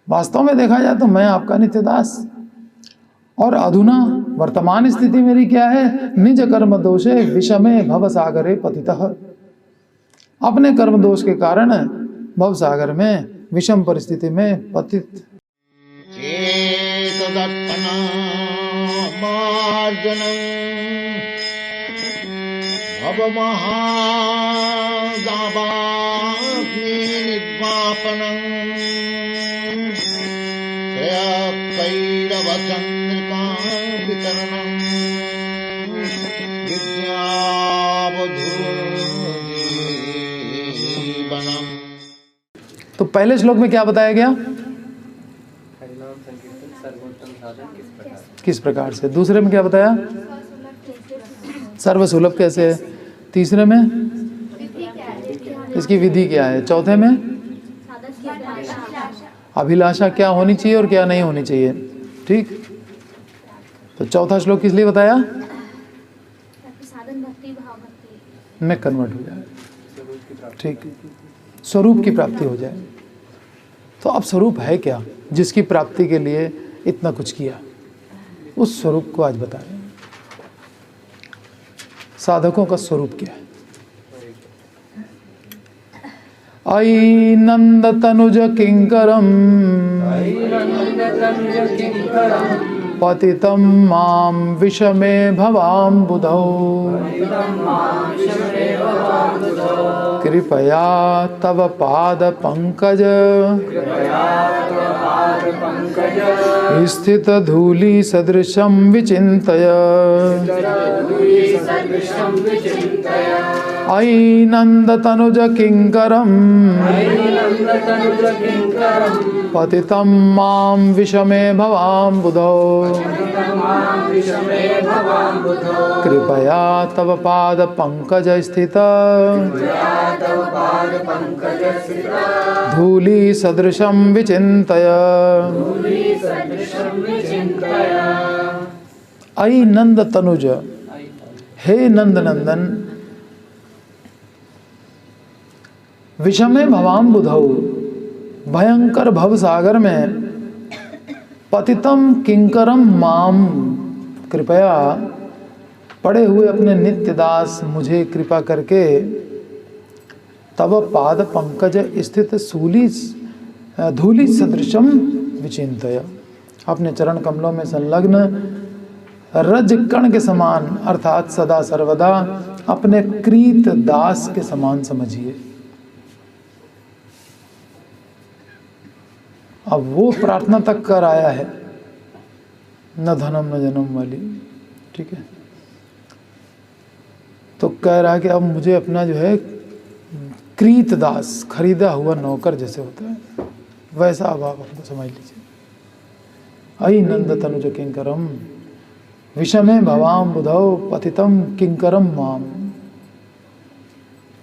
वास्तव में देखा जाए तो मैं आपका नित्य दास, और अधुना वर्तमान स्थिति मेरी क्या है? निज कर्म दोषे विषमे भव सागरे पतितः। अपने कर्म दोष के कारण भव सागर में विषम परिस्थिति में पतित। तो पहले श्लोक में क्या बताया गया? किस प्रकार से। दूसरे में क्या बताया? सर्वसुलभ कैसे है। तीसरे में इसकी विधि क्या है। चौथे में अभिलाषा क्या होनी चाहिए और क्या नहीं होनी चाहिए। ठीक, तो चौथा श्लोक किस लिए बताया? में कन्वर्ट हो जाए। ठीक, स्वरूप की प्राप्ति हो जाए। तो अब स्वरूप है क्या जिसकी प्राप्ति के लिए इतना कुछ किया? उस स्वरूप को आज बता रहे हैं। साधकों का स्वरूप क्या है? अयि नंद तनुज किंकरम पतितं मां विषमे भवाम्बुधौ कृपया तव पाद पंकज स्थित धूलि सदृशं विचिन्तय। अयि नंद तनुज किंकरम पतितं मां विषमे भवाम्बुधौ कृपया तव पाद पंकज स्थित धूलि सदृशं विचिन्तय। अयि नंद तनुज, हे नंद नंदन, विषमे भवाम्बुधौ, भयंकर भव सागर में, पतितम किंकरम माम, कृपया पड़े हुए अपने नित्य दास मुझे कृपा करके तव पाद पंकज स्थित धूलि सदृशम विचिन्तय, अपने चरण कमलों में संलग्न रज कण के समान अर्थात सदा सर्वदा अपने कृत दास के समान समझिए। अब वो प्रार्थना तक कर आया है, न धनम न जन्म वाली। ठीक है, तो कह रहा है कि अब मुझे अपना जो है कृत दास, खरीदा हुआ नौकर जैसे होता है, वैसा अब आप अपना समझ लीजिए। अयि नंद तनुज किंकरम विषमे भवाम्बुधौ पतितम किंकरम माम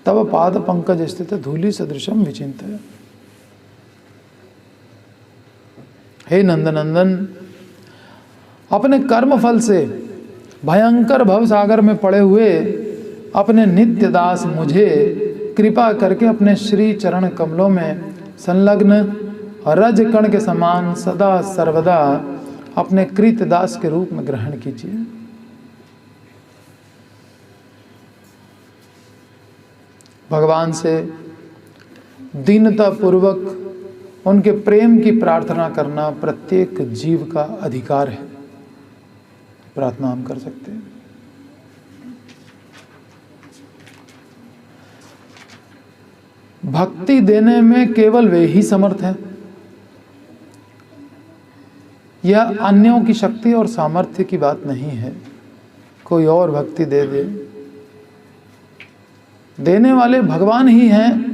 तव पाद पंकज स्थित धूलि सदृशम विचिन्तय। हे नंदनंदन, अपने कर्म फल से भयंकर भव सागर में पड़े हुए अपने नित्य दास मुझे कृपा करके अपने श्री चरण कमलों में संलग्न रज कण के समान सदा सर्वदा अपने कृत दास के रूप में ग्रहण कीजिए। भगवान से दीनता पूर्वक उनके प्रेम की प्रार्थना करना प्रत्येक जीव का अधिकार है। प्रार्थना हम कर सकते हैं। भक्ति देने में केवल वे ही समर्थ हैं। यह अन्यों की शक्ति और सामर्थ्य की बात नहीं है। कोई और भक्ति दे दे, देने वाले भगवान ही हैं,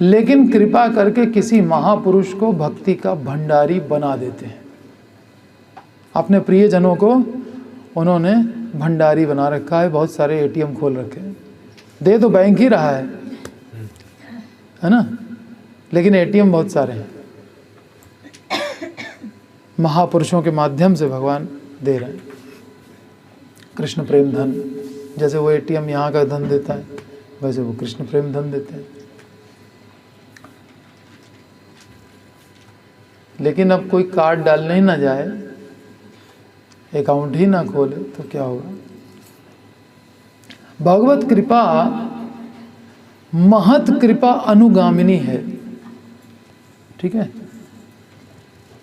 लेकिन कृपा करके किसी महापुरुष को भक्ति का भंडारी बना देते हैं। अपने प्रियजनों को उन्होंने भंडारी बना रखा है। बहुत सारे एटीएम खोल रखे हैं। दे तो बैंक ही रहा है ना, लेकिन एटीएम बहुत सारे हैं। महापुरुषों के माध्यम से भगवान दे रहे हैं। कृष्ण प्रेम धन, जैसे वो एटीएम यहाँ का धन देता है, वैसे वो कृष्ण प्रेम धन देते हैं। लेकिन अब कोई कार्ड डालने ही ना जाए, अकाउंट ही ना खोले तो क्या होगा। भगवत कृपा महत कृपा अनुगामिनी है, ठीक है।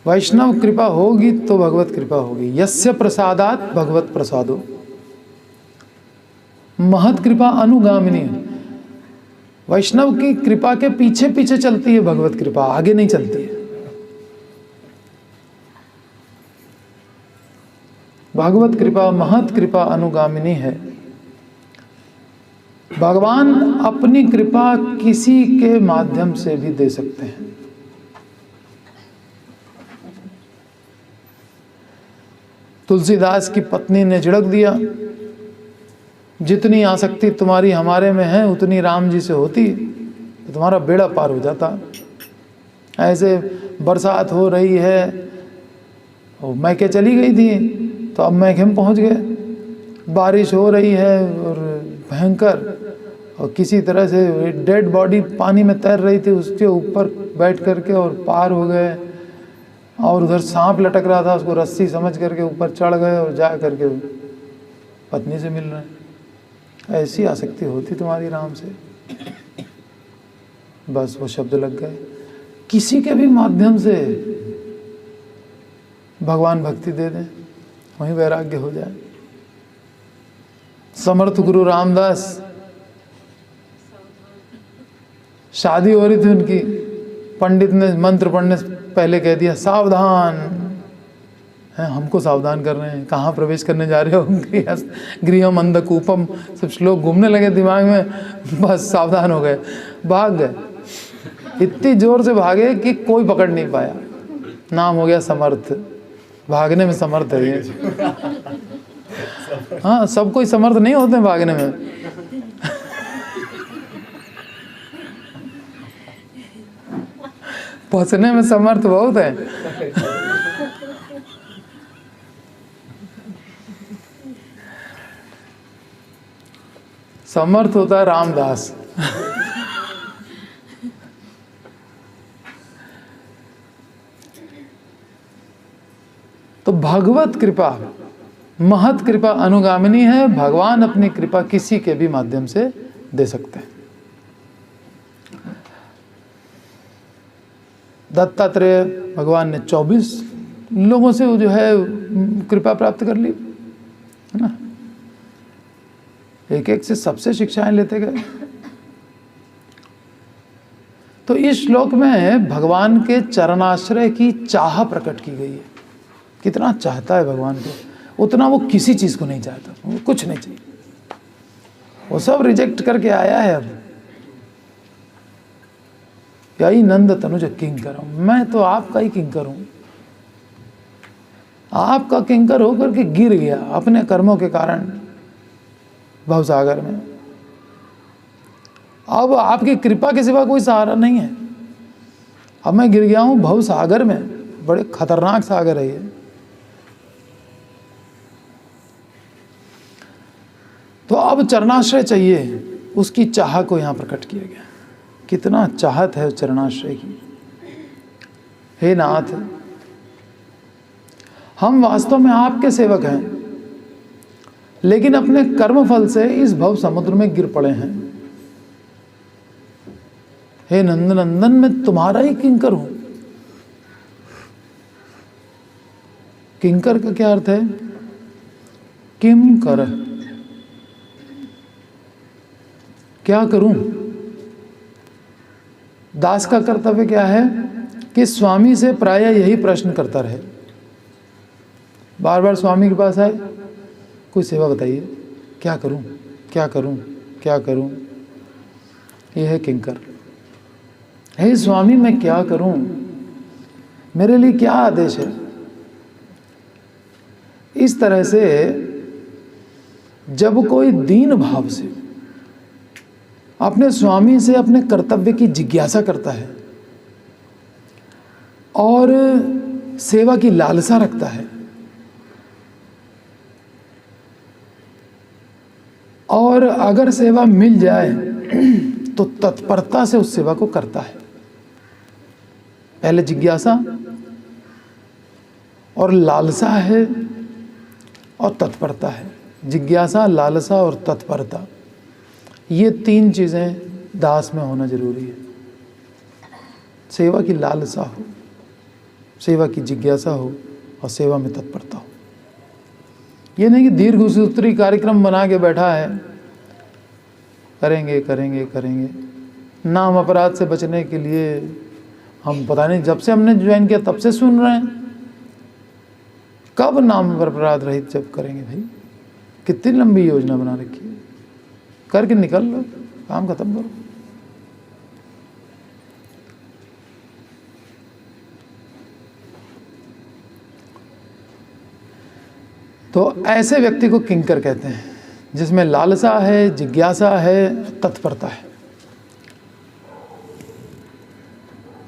वैष्णव कृपा होगी तो भगवत कृपा होगी। यस्य प्रसादात भगवत प्रसादो। महत कृपा अनुगामिनी है, वैष्णव की कृपा के पीछे पीछे चलती है भगवत कृपा, आगे नहीं चलती है। भगवत कृपा महत कृपा अनुगामिनी है। भगवान अपनी कृपा किसी के माध्यम से भी दे सकते हैं। तुलसीदास की पत्नी ने झिड़क दिया, जितनी आसक्ति तुम्हारी हमारे में है उतनी राम जी से होती तो तुम्हारा बेड़ा पार हो जाता। ऐसे बरसात हो रही है और मैके चली गई थी तो अब मैके में पहुंच गए। बारिश हो रही है और भयंकर, और किसी तरह से डेड बॉडी पानी में तैर रही थी, उसके ऊपर बैठ करके और पार हो गए। और उधर सांप लटक रहा था, उसको रस्सी समझ करके ऊपर चढ़ गए और जा करके पत्नी से मिल रहे हैं। ऐसी आसक्ति होती तुम्हारी राम से। बस वो शब्द लग गए। किसी के भी माध्यम से भगवान भक्ति दे दें, वहीं वैराग्य हो जाए। समर्थ गुरु रामदास, शादी हो रही थी उनकी, पंडित ने मंत्र पढ़ने से पहले कह दिया सावधान है, हमको सावधान कर रहे हैं, कहाँ प्रवेश करने जा रहे हो, गृहम अंधकूपम, सब श्लोक घूमने लगे दिमाग में। बस सावधान हो गए, भाग गए। इतनी जोर से भागे कि कोई पकड़ नहीं पाया। नाम हो गया समर्थ, भागने में समर्थ है ये। हाँ, सब कोई समर्थ नहीं होते हैं भागने में। पहुंचने में समर्थ बहुत है। समर्थ होता है रामदास। तो भगवत कृपा महत कृपा अनुगामिनी है। भगवान अपनी कृपा किसी के भी माध्यम से दे सकते हैं। दत्तात्रेय भगवान ने 24 लोगों से जो है कृपा प्राप्त कर ली, है ना। एक एक से सबसे शिक्षाएं लेते गए। तो इस श्लोक में भगवान के चरणाश्रय की चाह प्रकट की गई है। कितना चाहता है भगवान को, उतना वो किसी चीज को नहीं चाहता, वो कुछ नहीं चाहिए, वो सब रिजेक्ट करके आया है। अब यही नंद तनुज किंकर हूं, मैं तो आपका ही किंकर हूं। आपका किंकर होकर के गिर गया अपने कर्मों के कारण भवसागर में। अब आपकी कृपा के सिवा कोई सहारा नहीं है। अब मैं गिर गया हूं भवसागर में, बड़े खतरनाक सागर है ये। तो अब चरणाश्रय चाहिए, उसकी चाह को यहां प्रकट किया गया। कितना चाहत है चरणाश्रय की। हे नाथ, हम वास्तव में आपके सेवक हैं, लेकिन अपने कर्म फल से इस भव समुद्र में गिर पड़े हैं। हे नंदनंदन, मैं तुम्हारा ही किंकर हूं। किंकर का क्या अर्थ है? किम कर, क्या करूं। दास का कर्तव्य क्या है कि स्वामी से प्रायः यही प्रश्न करता रहे। बार बार स्वामी के पास आए, कोई सेवा बताइए, क्या करूं क्या करूं क्या करूं। यह है किंकर। हे स्वामी, मैं क्या करूं, मेरे लिए क्या आदेश है। इस तरह से जब कोई दीन भाव से अपने स्वामी से अपने कर्तव्य की जिज्ञासा करता है और सेवा की लालसा रखता है और अगर सेवा मिल जाए तो तत्परता से उस सेवा को करता है। पहले जिज्ञासा, और लालसा है और तत्परता है। जिज्ञासा, लालसा और तत्परता, ये 3 चीज़ें दास में होना जरूरी है। सेवा की लालसा हो, सेवा की जिज्ञासा हो और सेवा में तत्परता हो। ये नहीं कि दीर्घ सूत्री कार्यक्रम बना के बैठा है, करेंगे करेंगे करेंगे। नाम अपराध से बचने के लिए हम पता नहीं जब से हमने ज्वाइन किया तब से सुन रहे हैं। कब नाम अपराध रहित जब करेंगे भाई? कितनी लंबी योजना बना रखी है, करके निकल लो, काम खत्म करो। तो ऐसे व्यक्ति को किंकर कहते हैं, जिसमें लालसा है, जिज्ञासा है, तत्परता है।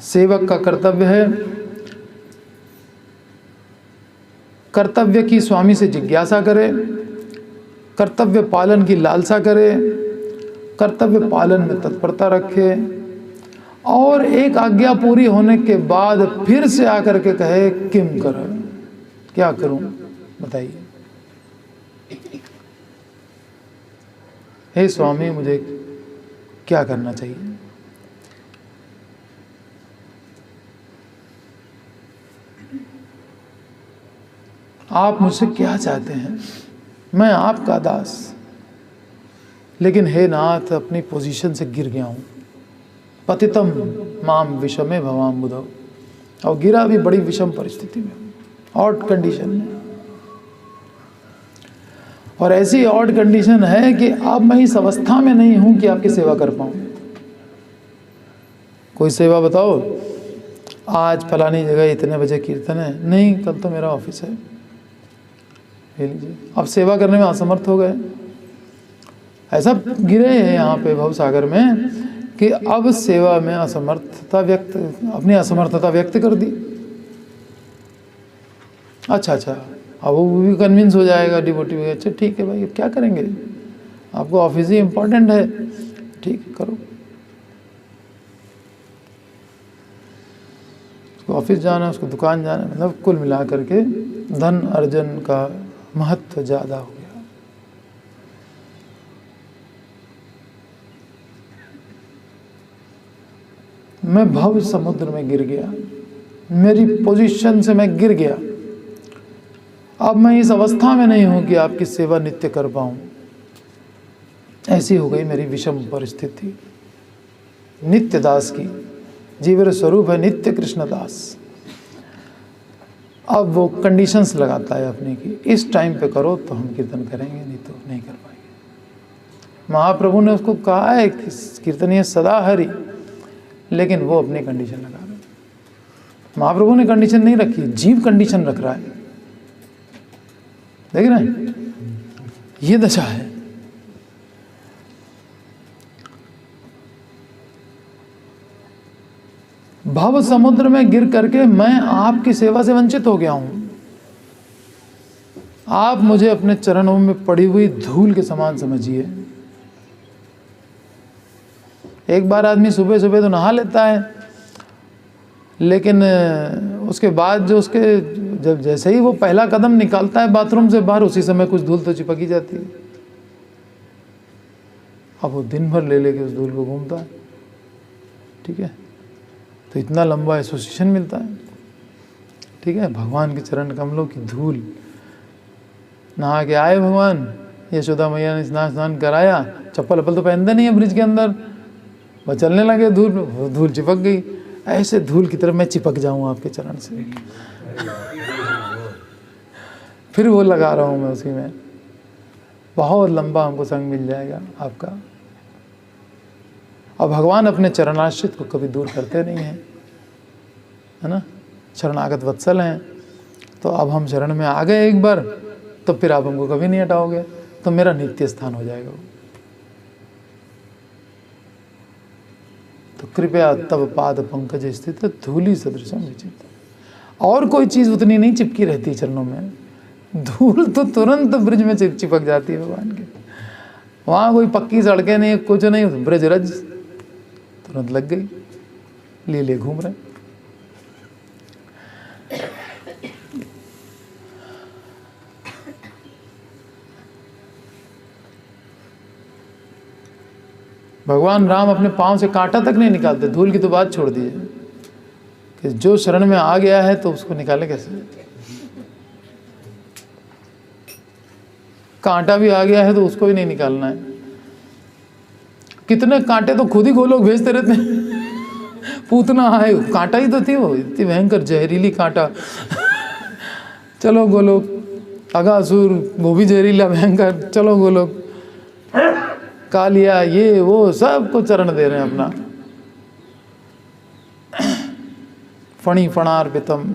सेवक का कर्तव्य है कर्तव्य की स्वामी से जिज्ञासा करे, कर्तव्य पालन की लालसा करे, कर्तव्य पालन में तत्परता रखे, और एक आज्ञा पूरी होने के बाद फिर से आकर के कहे किम कर, क्या करूं बताइए। हे स्वामी, मुझे क्या करना चाहिए? आप मुझसे क्या चाहते हैं? मैं आपका दास, लेकिन हे नाथ, अपनी पोजीशन से गिर गया हूँ। पतितम माम विषमे भवाम बुधो, और गिरा भी बड़ी विषम परिस्थिति में, ऑड कंडीशन में। और ऐसी ऑड कंडीशन है कि अब मैं इस अवस्था में नहीं हूँ कि आपकी सेवा कर पाऊँ। कोई सेवा बताओ, आज फलानी जगह इतने बजे कीर्तन है, नहीं कल तो मेरा ऑफिस है, ले लीजिए। अब सेवा करने में असमर्थ हो गए। ऐसा गिरे हैं यहाँ पे भव सागर में कि अब सेवा में अपनी असमर्थता व्यक्त कर दी। अच्छा, अब वो भी कन्विंस हो जाएगा डिवोटी में, अच्छा ठीक है भाई, अब क्या करेंगे, आपको ऑफिस ही इम्पोर्टेंट है, ठीक है करो। उसको ऑफिस जाना, उसको दुकान जाना, मतलब कुल मिला करके धन अर्जन का महत्व ज़्यादा हो गया। मैं भव समुद्र में गिर गया, मेरी पोजीशन से मैं गिर गया। अब मैं इस अवस्था में नहीं हूं कि आपकी सेवा नित्य कर पाऊं। ऐसी हो गई मेरी विषम परिस्थिति। नित्य दास की जीवन स्वरूप है नित्य कृष्ण दास। अब वो कंडीशंस लगाता है अपने की, इस टाइम पे करो तो हम कीर्तन करेंगे, नहीं तो नहीं कर पाएंगे। महाप्रभु ने उसको कहा है कि कीर्तनीय सदा हरि, लेकिन वो अपनी कंडीशन लगा रहे। महाप्रभु ने कंडीशन नहीं रखी, जीव कंडीशन रख रहा है। देख रहे हैं, ये दशा है। भव समुद्र में गिर करके मैं आपकी सेवा से वंचित हो गया हूं। आप मुझे अपने चरणों में पड़ी हुई धूल के समान समझिए। एक बार आदमी सुबह सुबह तो नहा लेता है, लेकिन उसके बाद जो उसके जब जैसे ही वो पहला कदम निकालता है बाथरूम से बाहर, उसी समय कुछ धूल तो चिपकी जाती है। अब वो दिन भर ले लेके उस धूल को घूमता है, ठीक है। तो इतना लंबा एसोसिएशन मिलता है, ठीक है। भगवान के चरण कमलों की धूल, नहा के आए भगवान, यशोदा मैया ने स्नान कराया, चप्पल वप्पल तो पहनते नहीं है ब्रिज के अंदर, वह चलने लगे, धूल चिपक गई। ऐसे धूल की तरफ मैं चिपक जाऊं आपके चरण से, फिर वो लगा रहा हूं मैं उसी में। बहुत लंबा हमको संग मिल जाएगा आपका। और भगवान अपने चरणाश्रित को कभी दूर करते नहीं हैं, है ना। शरणागत वत्सल हैं। तो अब हम शरण में आ गए एक बार, तो फिर आप हमको कभी नहीं हटाओगे, तो मेरा नित्य स्थान हो जाएगा वो। तो कृपया तब पाद पंकज स्थित धूली सदृशम विचित। और कोई चीज़ उतनी नहीं चिपकी रहती चरणों में, धूल तो तुरंत ब्रिज में चिपक जाती है भगवान के। वहाँ कोई पक्की सड़कें नहीं, कुछ नहीं, ब्रिज रज तुरंत लग गई, ले घूम रहे। भगवान राम अपने पाँव से कांटा तक नहीं निकालते, धूल की तो बात छोड़ दीजिए कि जो शरण में आ गया है तो उसको निकाले कैसे। कांटा भी आ गया है तो उसको भी नहीं निकालना है। कितने कांटे तो खुद ही गोलोक भेजते रहते हैं। पूतना है, कांटा ही तो थी वो, इतनी भयंकर जहरीली कांटा। चलो गोलोक, अगासुर वो भी जहरीला भयंकर, चलो गोलोक। कालिया ये वो सबको चरण दे रहे हैं अपना। फणी फणार्पितम।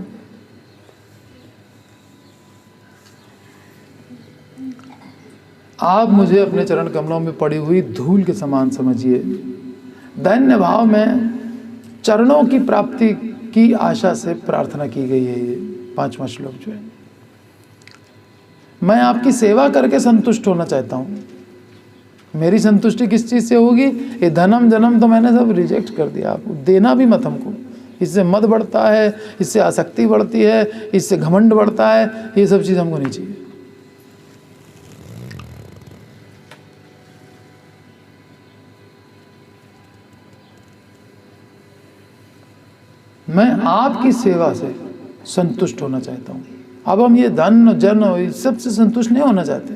आप मुझे अपने चरण कमलों में पड़ी हुई धूल के समान समझिए। दैन्य भाव में चरणों की प्राप्ति की आशा से प्रार्थना की गई है। ये 5वां श्लोक जो है, मैं आपकी सेवा करके संतुष्ट होना चाहता हूँ। मेरी संतुष्टि किस चीज़ से होगी? ये धनम जन्म तो मैंने सब रिजेक्ट कर दिया, आपको देना भी मत हमको। इससे मद बढ़ता है, इससे आसक्ति बढ़ती है, इससे घमंड बढ़ता है, ये सब चीज़ हमको नहीं चाहिए। मैं आपकी सेवा से संतुष्ट होना चाहता हूँ। अब हम ये धन जन इस सब से संतुष्ट नहीं होना चाहते।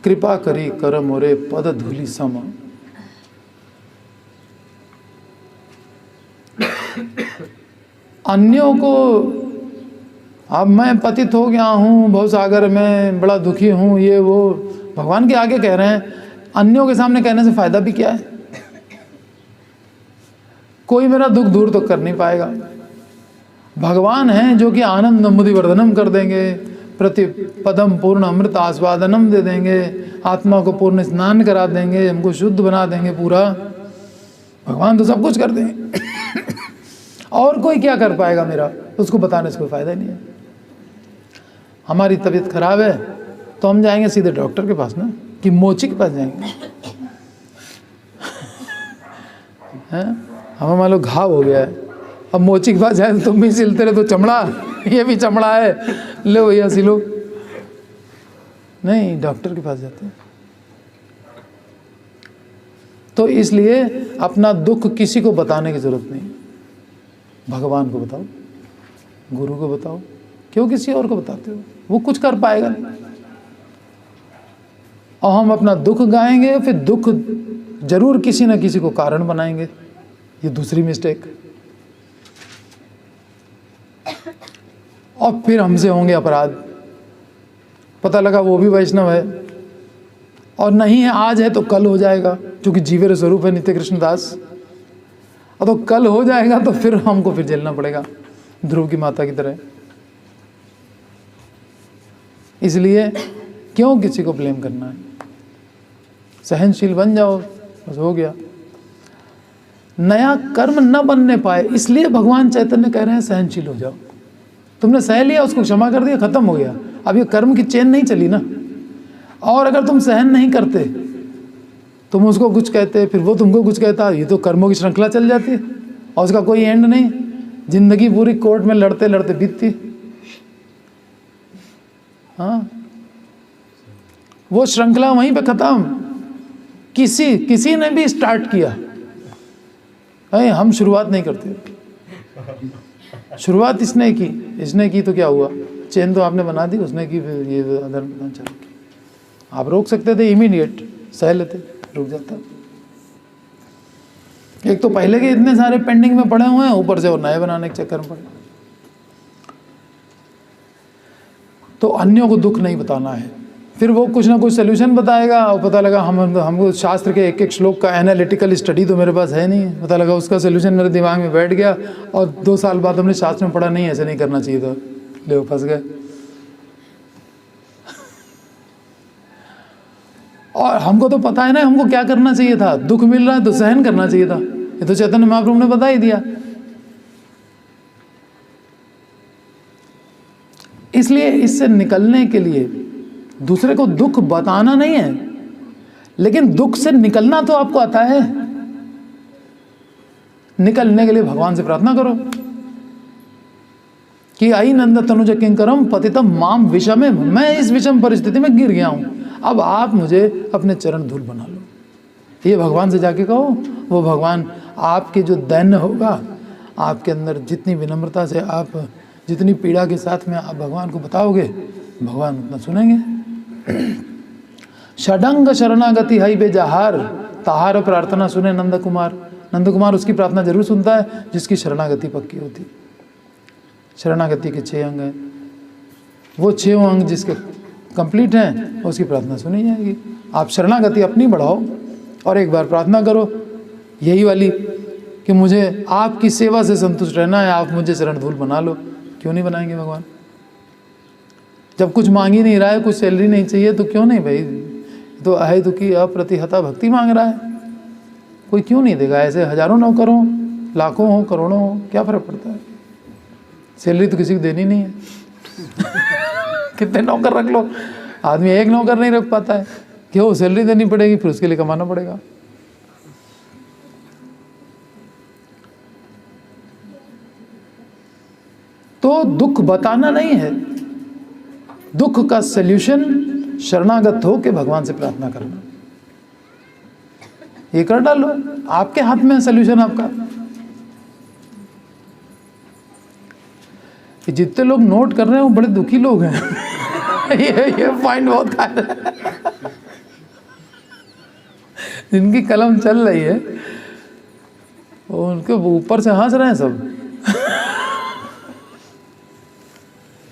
कृपा करी कर मोरे पद धूलि सम। अन्यों को, अब मैं पतित हो गया हूँ भवसागर में, बड़ा दुखी हूँ, ये वो भगवान के आगे कह रहे हैं। अन्यों के सामने कहने से फायदा भी क्या है? कोई मेरा दुख दूर तो कर नहीं पाएगा। भगवान हैं जो कि आनंद मुदिवर्धनम कर देंगे, प्रति पदम पूर्ण अमृत आस्वादनम दे देंगे, आत्मा को पूर्ण स्नान करा देंगे, हमको शुद्ध बना देंगे पूरा। भगवान तो सब कुछ कर देंगे। और कोई क्या कर पाएगा मेरा? उसको बताने से कोई फायदा नहीं है। हमारी तबीयत खराब है तो हम जाएंगे सीधे डॉक्टर के पास ना, कि मोची के पास जाएंगे? हैं? हमें मान लो घाव हो गया है, अब मोची के पास जाए तो तुम भी सिलते रहे तो चमड़ा, ये भी चमड़ा है, लो भैया सिलो। नहीं, डॉक्टर के पास जाते हैं। तो इसलिए अपना दुख किसी को बताने की जरूरत नहीं। भगवान को बताओ, गुरु को बताओ। क्यों किसी और को बताते हो? वो कुछ कर पाएगा नहीं। और हम अपना दुख गाएंगे, फिर दुख जरूर किसी न किसी को कारण बनाएंगे। ये दूसरी मिस्टेक। और फिर हमसे होंगे अपराध। पता लगा वो भी वैष्णव है, और नहीं है आज है तो कल हो जाएगा, क्योंकि जीवेर स्वरूप है नित्य कृष्ण दास। और तो कल हो जाएगा तो फिर हमको फिर झेलना पड़ेगा, ध्रुव की माता की तरह। इसलिए क्यों किसी को ब्लेम करना है? सहनशील बन जाओ, बस हो गया। नया कर्म न बनने पाए, इसलिए भगवान चैतन्य कह रहे हैं सहनशील हो जाओ। तुमने सह लिया, उसको क्षमा कर दिया, खत्म हो गया। अब ये कर्म की चेन नहीं चली ना। और अगर तुम सहन नहीं करते, तुम उसको कुछ कहते, फिर वो तुमको कुछ कहता, ये तो कर्मों की श्रृंखला चल जाती है और उसका कोई एंड नहीं। जिंदगी पूरी कोर्ट में लड़ते लड़ते बीतती। हाँ, वो श्रृंखला वहीं पे खत्म। किसी ने भी स्टार्ट किया, हम शुरुआत नहीं करते। शुरुआत इसने की तो क्या हुआ? चेन तो आपने बना दी, उसने की, फिर ये अधर्म चल। आप रोक सकते थे, इमीडिएट सह लेते, रुक जाता। एक तो पहले के इतने सारे पेंडिंग में पड़े हुए हैं, ऊपर से और नए बनाने के चक्कर में पड़े। तो अन्यों को दुख नहीं बताना है। फिर वो कुछ ना कुछ सोल्यूशन बताएगा, और पता लगा हमको शास्त्र के एक एक श्लोक का एनालिटिकल स्टडी तो मेरे पास है नहीं। पता लगा उसका सोल्यूशन मेरे दिमाग में बैठ गया, और 2 साल बाद हमने शास्त्र में पढ़ा नहीं, ऐसे नहीं करना चाहिए था, ले फंस गए। और हमको तो पता है ना हमको क्या करना चाहिए था। दुख मिल रहा है तो सहन करना चाहिए था, ये तो चैतन्य महाप्रभु ने बता ही दिया। इसलिए इससे निकलने के लिए दूसरे को दुख बताना नहीं है, लेकिन दुख से निकलना तो आपको आता है। निकलने के लिए भगवान से प्रार्थना करो कि आई नंद तनुज किंकरम पतितम माम विषमे, मैं इस विषम परिस्थिति में गिर गया हूँ, अब आप मुझे अपने चरण धूल बना लो। ये भगवान से जाके कहो, वो भगवान आपके जो दैन्य होगा, आपके अंदर जितनी विनम्रता से आप जितनी पीड़ा के साथ में आप भगवान को बताओगे, भगवान उतना सुनेंगे। षडंग शरणागति हई बेजहार, ताहार प्रार्थना सुने नंद कुमार। नंद कुमार उसकी प्रार्थना जरूर सुनता है जिसकी शरणागति पक्की होती। शरणागति के 6 अंग हैं, वो 6 अंग जिसके कंप्लीट हैं उसकी प्रार्थना सुनी जाएगी। आप शरणागति अपनी बढ़ाओ और एक बार प्रार्थना करो यही वाली कि मुझे आपकी सेवा से संतुष्ट रहना है, आप मुझे चरण धूल बना लो। क्यों नहीं बनाएंगे भगवान? जब कुछ मांग ही नहीं रहा है, कुछ सैलरी नहीं चाहिए, तो क्यों नहीं भाई? तो अहे दुखी अप्रतिहता भक्ति मांग रहा है, कोई क्यों नहीं देगा? ऐसे हजारों नौकरों, लाखों हो, करोड़ों हो, क्या फर्क पड़ता है? सैलरी तो किसी को देनी नहीं है। कितने नौकर रख लो, आदमी एक नौकर नहीं रख पाता है, क्यों? सैलरी देनी पड़ेगी, फिर उसके लिए कमाना पड़ेगा। तो दुख बताना नहीं है, दुख का सल्यूशन शरणागत हो के भगवान से प्रार्थना करना। ये कर डालो, आपके हाथ में है सल्यूशन आपका। जितने लोग नोट कर रहे हैं वो बड़े दुखी लोग हैं। ये पॉइंट बहुत है। जिनकी कलम चल रही है वो उनके ऊपर से हंस रहे हैं सब।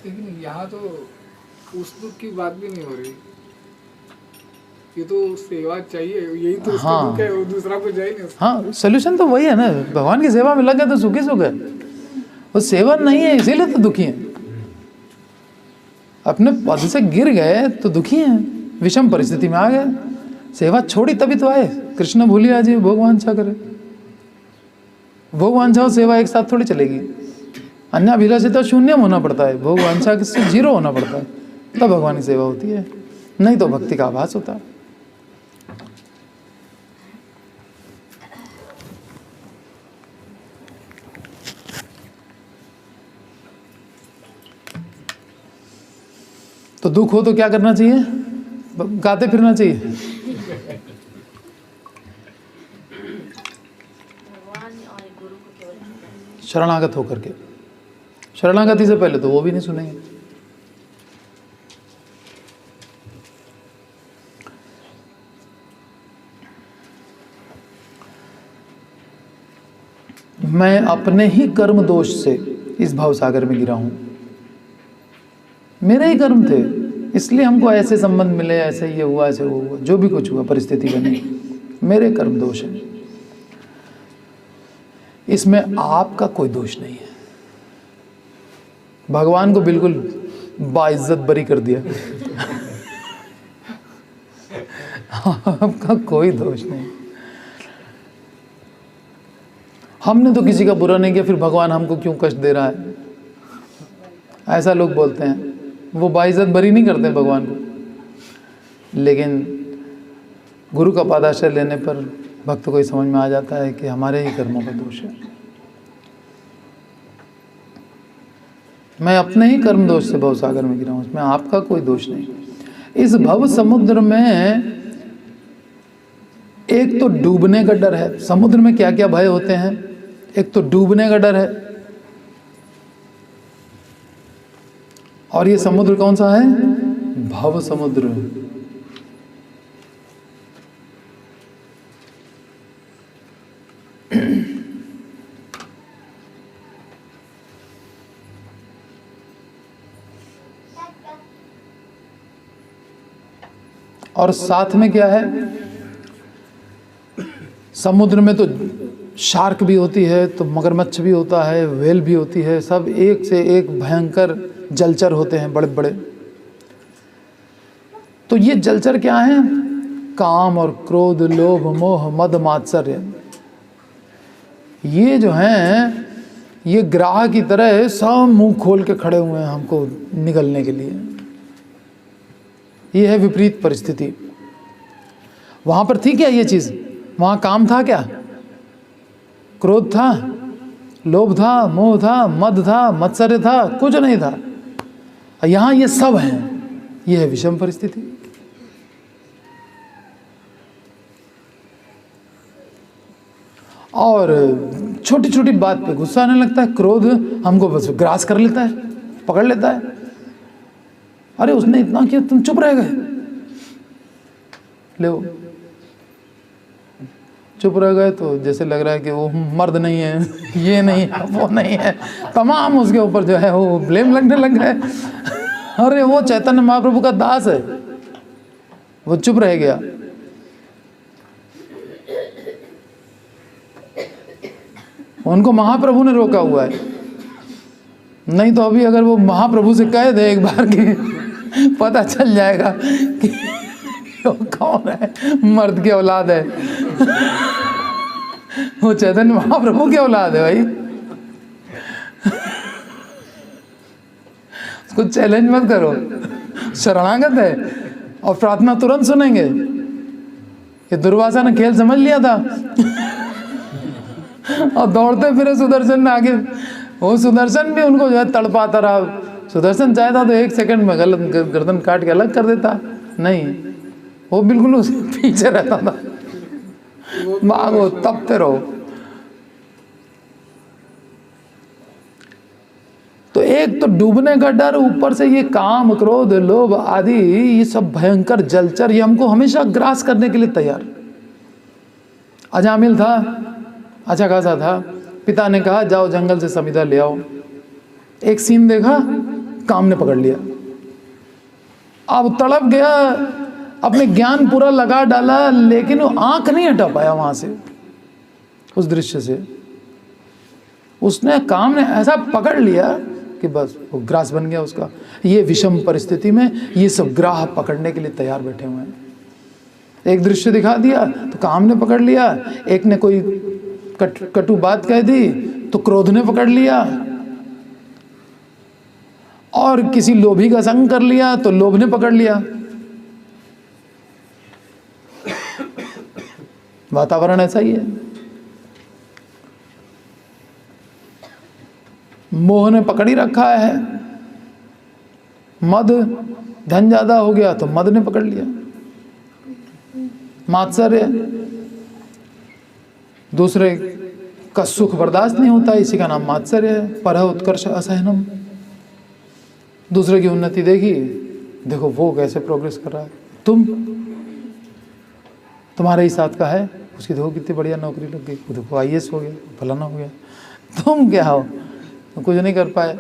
लेकिन यहाँ तो उस दुख की बात भी नहीं हो रही, ये तो सेवा चाहिए, यही तो उसका हाँ। दुख है, वो दूसरा कुछ है ही नहीं। हाँ, सोल्यूशन तो वही है ना, भगवान की सेवा में लग गए तो सुखी सुख है। वो सेवा नहीं है इसीलिए तो दुखी है। अपने पद से गिर गए तो दुखी हैं, विषम परिस्थिति में आ गए, सेवा छोड़ी तभी तो आए। कृष्ण भूलिए आज भोगवांछा करे, भोगवांछा और सेवा एक साथ थोड़ी चलेगी। अन्य अभिलाषिता शून्य होना पड़ता है, भोगवांछा से 0 होना पड़ता है, तब भगवान की सेवा होती है, नहीं तो भक्ति का आभास होता है। तो दुख हो तो क्या करना चाहिए? गाते फिरना चाहिए। शरणागत होकर के, शरणागति से पहले तो वो भी नहीं सुनेंगे। मैं अपने ही कर्म दोष से इस भवसागर में गिरा हूं, मेरे ही कर्म थे, इसलिए हमको ऐसे संबंध मिले, ऐसे ये हुआ, ऐसे वो हुआ, जो भी कुछ हुआ, परिस्थिति बनी, मेरे कर्म दोष है। इसमें आपका कोई दोष नहीं है। भगवान को बिल्कुल बाइज्जत बरी कर दिया। आपका कोई दोष नहीं। हमने तो किसी का बुरा नहीं किया, फिर भगवान हमको क्यों कष्ट दे रहा है? ऐसा लोग बोलते हैं। वो बाइज्जत बरी नहीं करते भगवान को, लेकिन गुरु का पादाश्रय लेने पर भक्त को ही समझ में आ जाता है कि हमारे ही कर्मों का दोष है। मैं अपने ही कर्म दोष से भवसागर में गिरा हूं, उसमें आपका कोई दोष नहीं। इस भव समुद्र में एक तो डूबने का डर है। समुद्र में क्या क्या भय होते हैं? एक तो डूबने का डर है, और ये समुद्र कौन सा है? भव समुद्र। और साथ में क्या है? समुद्र में तो शार्क भी होती है, तो मगरमच्छ भी होता है, व्हेल भी होती है, सब एक से एक भयंकर जलचर होते हैं, बड़े बड़े। तो ये जलचर क्या हैं? काम और क्रोध, लोभ, मोह, मद, मात्सर्य, ये जो हैं, ये ग्राह की तरह सब मुंह खोल के खड़े हुए हैं हमको निगलने के लिए। ये है विपरीत परिस्थिति। वहां पर थी क्या ये चीज? वहां काम था क्या? क्रोध था, लोभ था, मोह था, मद था, मत्सर्य था, कुछ नहीं था। यहाँ ये सब हैं। ये है विषम परिस्थिति। और छोटी छोटी बात पे गुस्सा आने लगता है, क्रोध हमको बस ग्रास कर लेता है, पकड़ लेता है। अरे उसने इतना किया, तुम चुप रह गए, ले चुप रह गए तो जैसे लग रहा है कि वो मर्द नहीं है, ये नहीं है, वो नहीं है, तमाम उसके ऊपर जो है वो ब्लेम लगने लग गए। अरे वो चैतन्य महाप्रभु का दास है, वो चुप रह गया। उनको महाप्रभु ने रोका हुआ है, नहीं तो अभी अगर वो महाप्रभु से कह दे एक बार कि पता चल जाएगा कि वो कौन है, मर्द की औलाद है। वो चैतन्य महाप्रभु की औलाद है भाई। उसको चैलेंज मत करो, शरणागत है और प्रार्थना तुरंत सुनेंगे। ये दुर्वासा ने खेल समझ लिया था और दौड़ते फिरे सुदर्शन ने आगे। वो सुदर्शन भी उनको जो है तड़पाता रहा। सुदर्शन चाहता तो 1 सेकंड में गलत गर्दन काट के अलग कर देता, नहीं, वो बिल्कुल उसके पीछे रहता था। भागो, तपते रहो। तो एक तो डूबने का डर, ऊपर से ये काम, क्रोध, लोभ आदि, ये सब भयंकर जलचर, ये हमको हमेशा ग्रास करने के लिए तैयार। अजामिल था, अच्छा खासा था, पिता ने कहा जाओ जंगल से समिधा ले आओ। एक सीन देखा, काम ने पकड़ लिया। अब तड़प गया, अपने ज्ञान पूरा लगा डाला, लेकिन वो आंख नहीं हटा पाया वहां से, उस दृश्य से। उसने, काम ने ऐसा पकड़ लिया कि बस वो ग्रास बन गया उसका। ये विषम परिस्थिति में ये सब ग्राह पकड़ने के लिए तैयार बैठे हुए हैं। एक दृश्य दिखा दिया तो काम ने पकड़ लिया, एक ने कोई कटु बात कह दी तो क्रोध ने पकड़ लिया, और किसी लोभी का संग कर लिया तो लोभ ने पकड़ लिया। वातावरण ऐसा ही है। मोह ने पकड़ ही रखा है। मद, धन ज्यादा हो गया तो मद ने पकड़ लिया। मात्सर्य, दूसरे का सुख बर्दाश्त नहीं होता, इसी का नाम मात्सर्य है। परह उत्कर्ष असहनम, दूसरे की उन्नति देखी, देखो वो कैसे प्रोग्रेस कर रहा है, तुम्हारे ही साथ का है, उसकी देखो कितनी बढ़िया नौकरी लग गई, देखो IAS हो गया, फलाना हो गया, तुम क्या हो, तो कुछ नहीं कर पाए,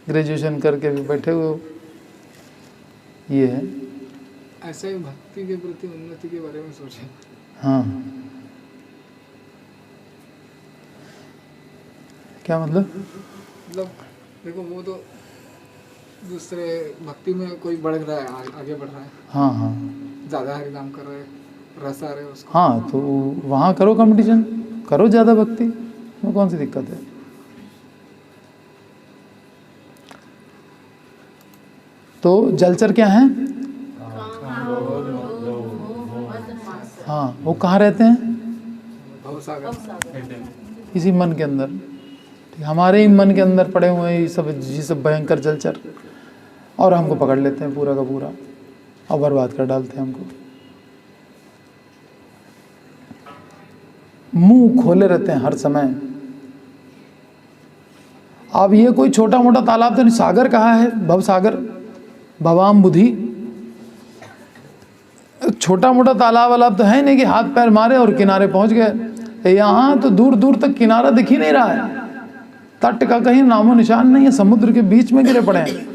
ग्रेजुएशन करके भी बैठे हुए हो। ये है। ऐसा ही भक्ति के प्रति उन्नति के बारे में सोचें। हाँ, क्या मतलब देखो वो तो दूसरे भक्ति में कोई बढ़ रहा है, आगे बढ़ रहा है, हाँ हाँ, ज्यादा हरि नाम कर रहा है, रस आ रहे हैं उसको। हाँ, तो वहाँ करो कंपटीशन, करो ज़्यादा भक्ति, में कौन सी दिक्कत है। तो जलचर क्या है? हाँ, वो कहाँ रहते हैं? इसी मन के अंदर। हमारे ही मन के अंदर पड़े हुए हैं ये सब भयंकर जलचर, और हमको पकड़ लेते हैं पूरा का पूरा और बर्बाद कर डालते हैं हमको। मुंह खोले रहते हैं हर समय। अब ये कोई छोटा मोटा तालाब तो नहीं, सागर कहाँ है? भव सागर, भवाम बुद्धि। छोटा मोटा तालाब वालाब तो है नहीं कि हाथ पैर मारे और किनारे पहुंच गए। यहाँ तो दूर दूर तक किनारा दिख ही नहीं रहा है, तट का कहीं नामो निशान नहीं है, समुद्र के बीच में गिरे पड़े हैं।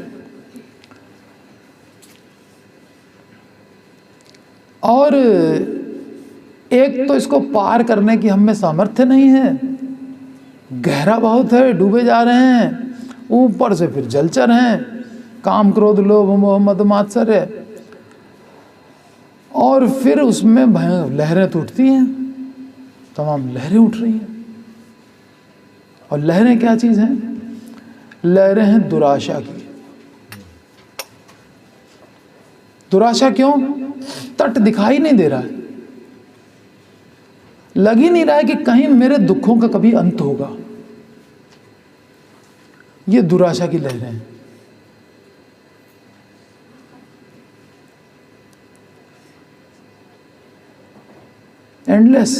और एक तो इसको पार करने की हम में सामर्थ्य नहीं है, गहरा बहुत है, डूबे जा रहे हैं, ऊपर से फिर जलचर हैं, काम क्रोध लोभ मोह मद मात्सर्य, और फिर उसमें लहरें तो उठती हैं, तमाम लहरें उठ रही हैं। और लहरें क्या चीज हैं? लहरें हैं दुराशा की। दुराशा क्यों? तट दिखाई नहीं दे रहा है, लग ही नहीं रहा है कि कहीं मेरे दुखों का कभी अंत होगा। ये दुराशा की लहरें हैं। एंडलेस।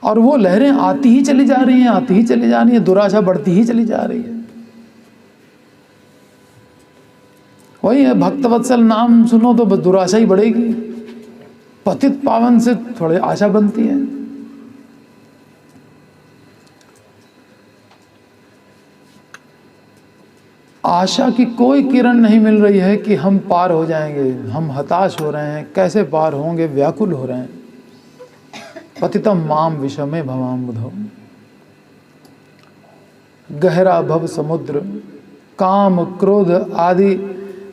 और वो लहरें आती ही चली जा रही हैं, आती ही चली जा रही हैं, दुराशा बढ़ती ही चली जा रही है। वही है, भक्तवत्सल नाम सुनो तो बस दुराशा ही बढ़ेगी। पतित पावन से थोड़ी आशा बनती है। आशा की कोई किरण नहीं मिल रही है कि हम पार हो जाएंगे। हम हताश हो रहे हैं, कैसे पार होंगे, व्याकुल हो रहे हैं। पतितम माम विषमे भवाम बुधो। गहरा भव समुद्र, काम क्रोध आदि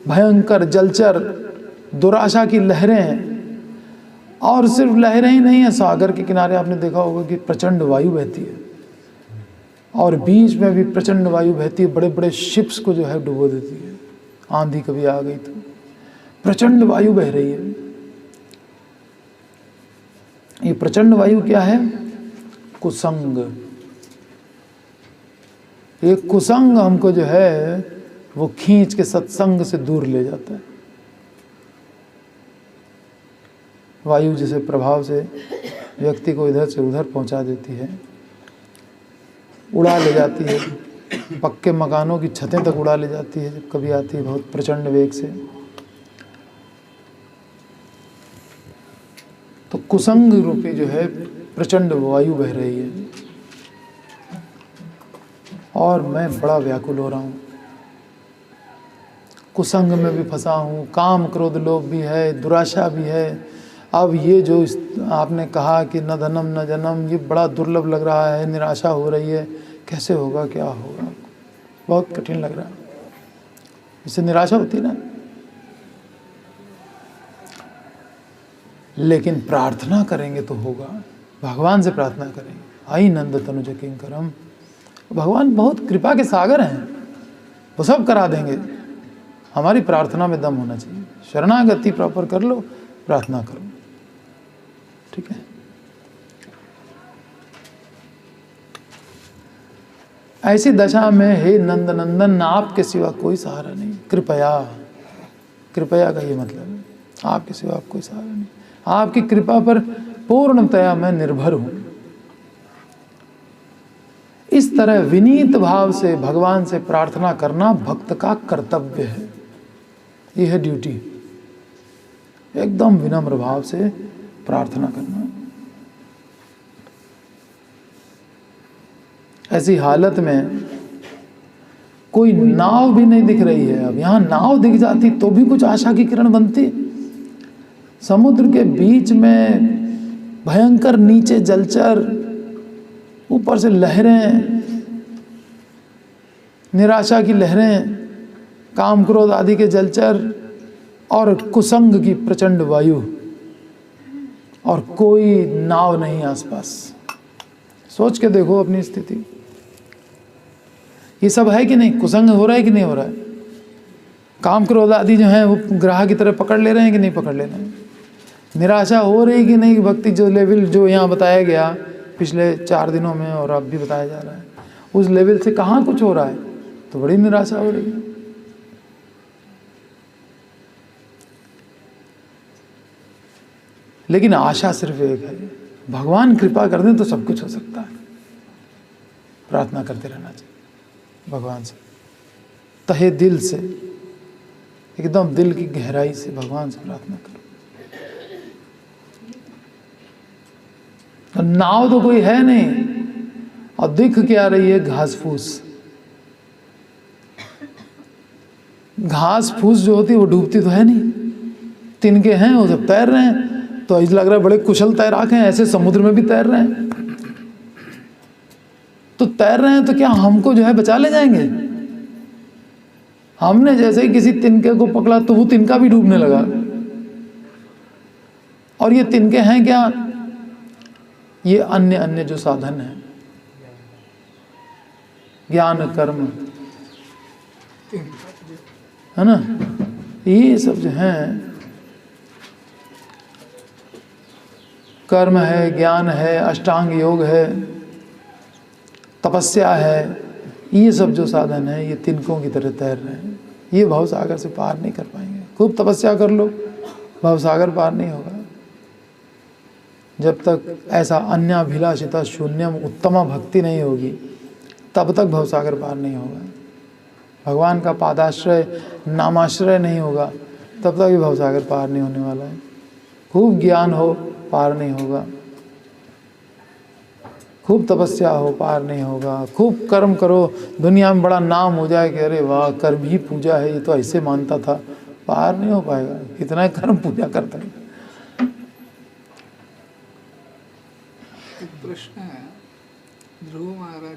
भयंकर जलचर दुराशा की लहरें। और सिर्फ लहरें ही नहीं है, सागर के किनारे आपने देखा होगा कि प्रचंड वायु बहती है, और बीच में भी प्रचंड वायु बहती है, बड़े बड़े शिप्स को जो है डुबो देती है। आंधी कभी आ गई तो प्रचंड वायु बह रही है। ये प्रचंड वायु क्या है? कुसंग। ये कुसंग हमको जो है वो खींच के सत्संग से दूर ले जाता है। वायु जैसे प्रभाव से व्यक्ति को इधर से उधर पहुंचा देती है, उड़ा ले जाती है, पक्के मकानों की छतें तक उड़ा ले जाती है जब कभी आती है बहुत प्रचंड वेग से। तो कुसंग रूपी जो है प्रचंड वायु बह रही है, और मैं बड़ा व्याकुल हो रहा हूँ। कुसंग में भी फंसा हूँ, काम क्रोध लोभ भी है, दुराशा भी है। अब ये जो आपने कहा कि न धनम न जन्म, ये बड़ा दुर्लभ लग रहा है, निराशा हो रही है, कैसे होगा, क्या होगा, बहुत कठिन लग रहा है। इससे निराशा होती है ना। लेकिन प्रार्थना करेंगे तो होगा, भगवान से प्रार्थना करेंगे। आई नंद तनुज किंकरम। भगवान बहुत कृपा के सागर हैं, वो सब करा देंगे। हमारी प्रार्थना में दम होना चाहिए। शरणागति प्रॉपर कर लो, प्रार्थना करो, ठीक है। ऐसी दशा में हे नंद नंदन, आपके सिवा कोई सहारा नहीं। कृपया, कृपया का ये मतलब है आपके सिवा कोई सहारा नहीं। आपकी कृपा पर पूर्णतया मैं निर्भर हूं। इस तरह विनीत भाव से भगवान से प्रार्थना करना भक्त का कर्तव्य है। यह है ड्यूटी, एकदम विनम्र भाव से प्रार्थना करना। ऐसी हालत में कोई नाव भी नहीं दिख रही है। अब यहाँ नाव दिख जाती तो भी कुछ आशा की किरण बनती। समुद्र के बीच में भयंकर नीचे जलचर, ऊपर से लहरें, निराशा की लहरें, काम क्रोध आदि के जलचर, और कुसंग की प्रचंड वायु, और कोई नाव नहीं आसपास। सोच के देखो अपनी स्थिति। ये सब है कि नहीं? कुसंग हो रहा है कि नहीं हो रहा है? काम क्रोध आदि जो है वो ग्राह की तरह पकड़ ले रहे हैं कि नहीं पकड़ ले रहे हैं? निराशा हो रही कि नहीं? भक्ति जो लेवल जो यहाँ बताया गया पिछले 4 दिनों में, और अब भी बताया जा रहा है, उस लेवल से कहाँ कुछ हो रहा है? तो बड़ी निराशा हो रही है। लेकिन आशा सिर्फ एक है, भगवान कृपा कर दें तो सब कुछ हो सकता है। प्रार्थना करते रहना चाहिए भगवान से, तहे दिल से, एकदम दिल की गहराई से भगवान से प्रार्थना करो। नाव तो कोई है नहीं, और दिख क्या रही है? घास फूस। घास फूस जो होती है वो डूबती तो है नहीं। तिनके हैं, वो जब तैर रहे हैं तो ऐसा लग रहा है बड़े कुशल तैराक हैं, ऐसे समुद्र में भी तैर रहे हैं। तो तैर रहे हैं तो क्या हमको जो है बचा ले जाएंगे? हमने जैसे ही किसी तिनके को पकड़ा तो वो तिनका भी डूबने लगा। और ये तिनके हैं क्या? ये अन्य अन्य जो साधन है, ज्ञान कर्म, है ना, ये सब जो हैं कर्म है, ज्ञान है, अष्टांग योग है, तपस्या है, ये सब जो साधन है ये तिनकों की तरह तैर रहे हैं। ये भवसागर से पार नहीं कर पाएंगे। खूब तपस्या कर लो, भवसागर पार नहीं होगा। जब तक ऐसा अन्याभिलाषिता शून्यम उत्तमा भक्ति नहीं होगी तब तक भवसागर पार नहीं होगा। भगवान का पादाश्रय नामाश्रय नहीं होगा तब तक भी भवसागर पार नहीं होने वाला है। खूब ज्ञान हो पार नहीं होगा, खूब तपस्या हो पार नहीं होगा, खूब कर्म करो, दुनिया में बड़ा नाम हो जाए कि अरे वाह कर्म ही पूजा है, ये तो ऐसे मानता था, पार नहीं हो पाएगा। कितना कर्म पूजा करता है। एक प्रश्न है ध्रुव महाराज,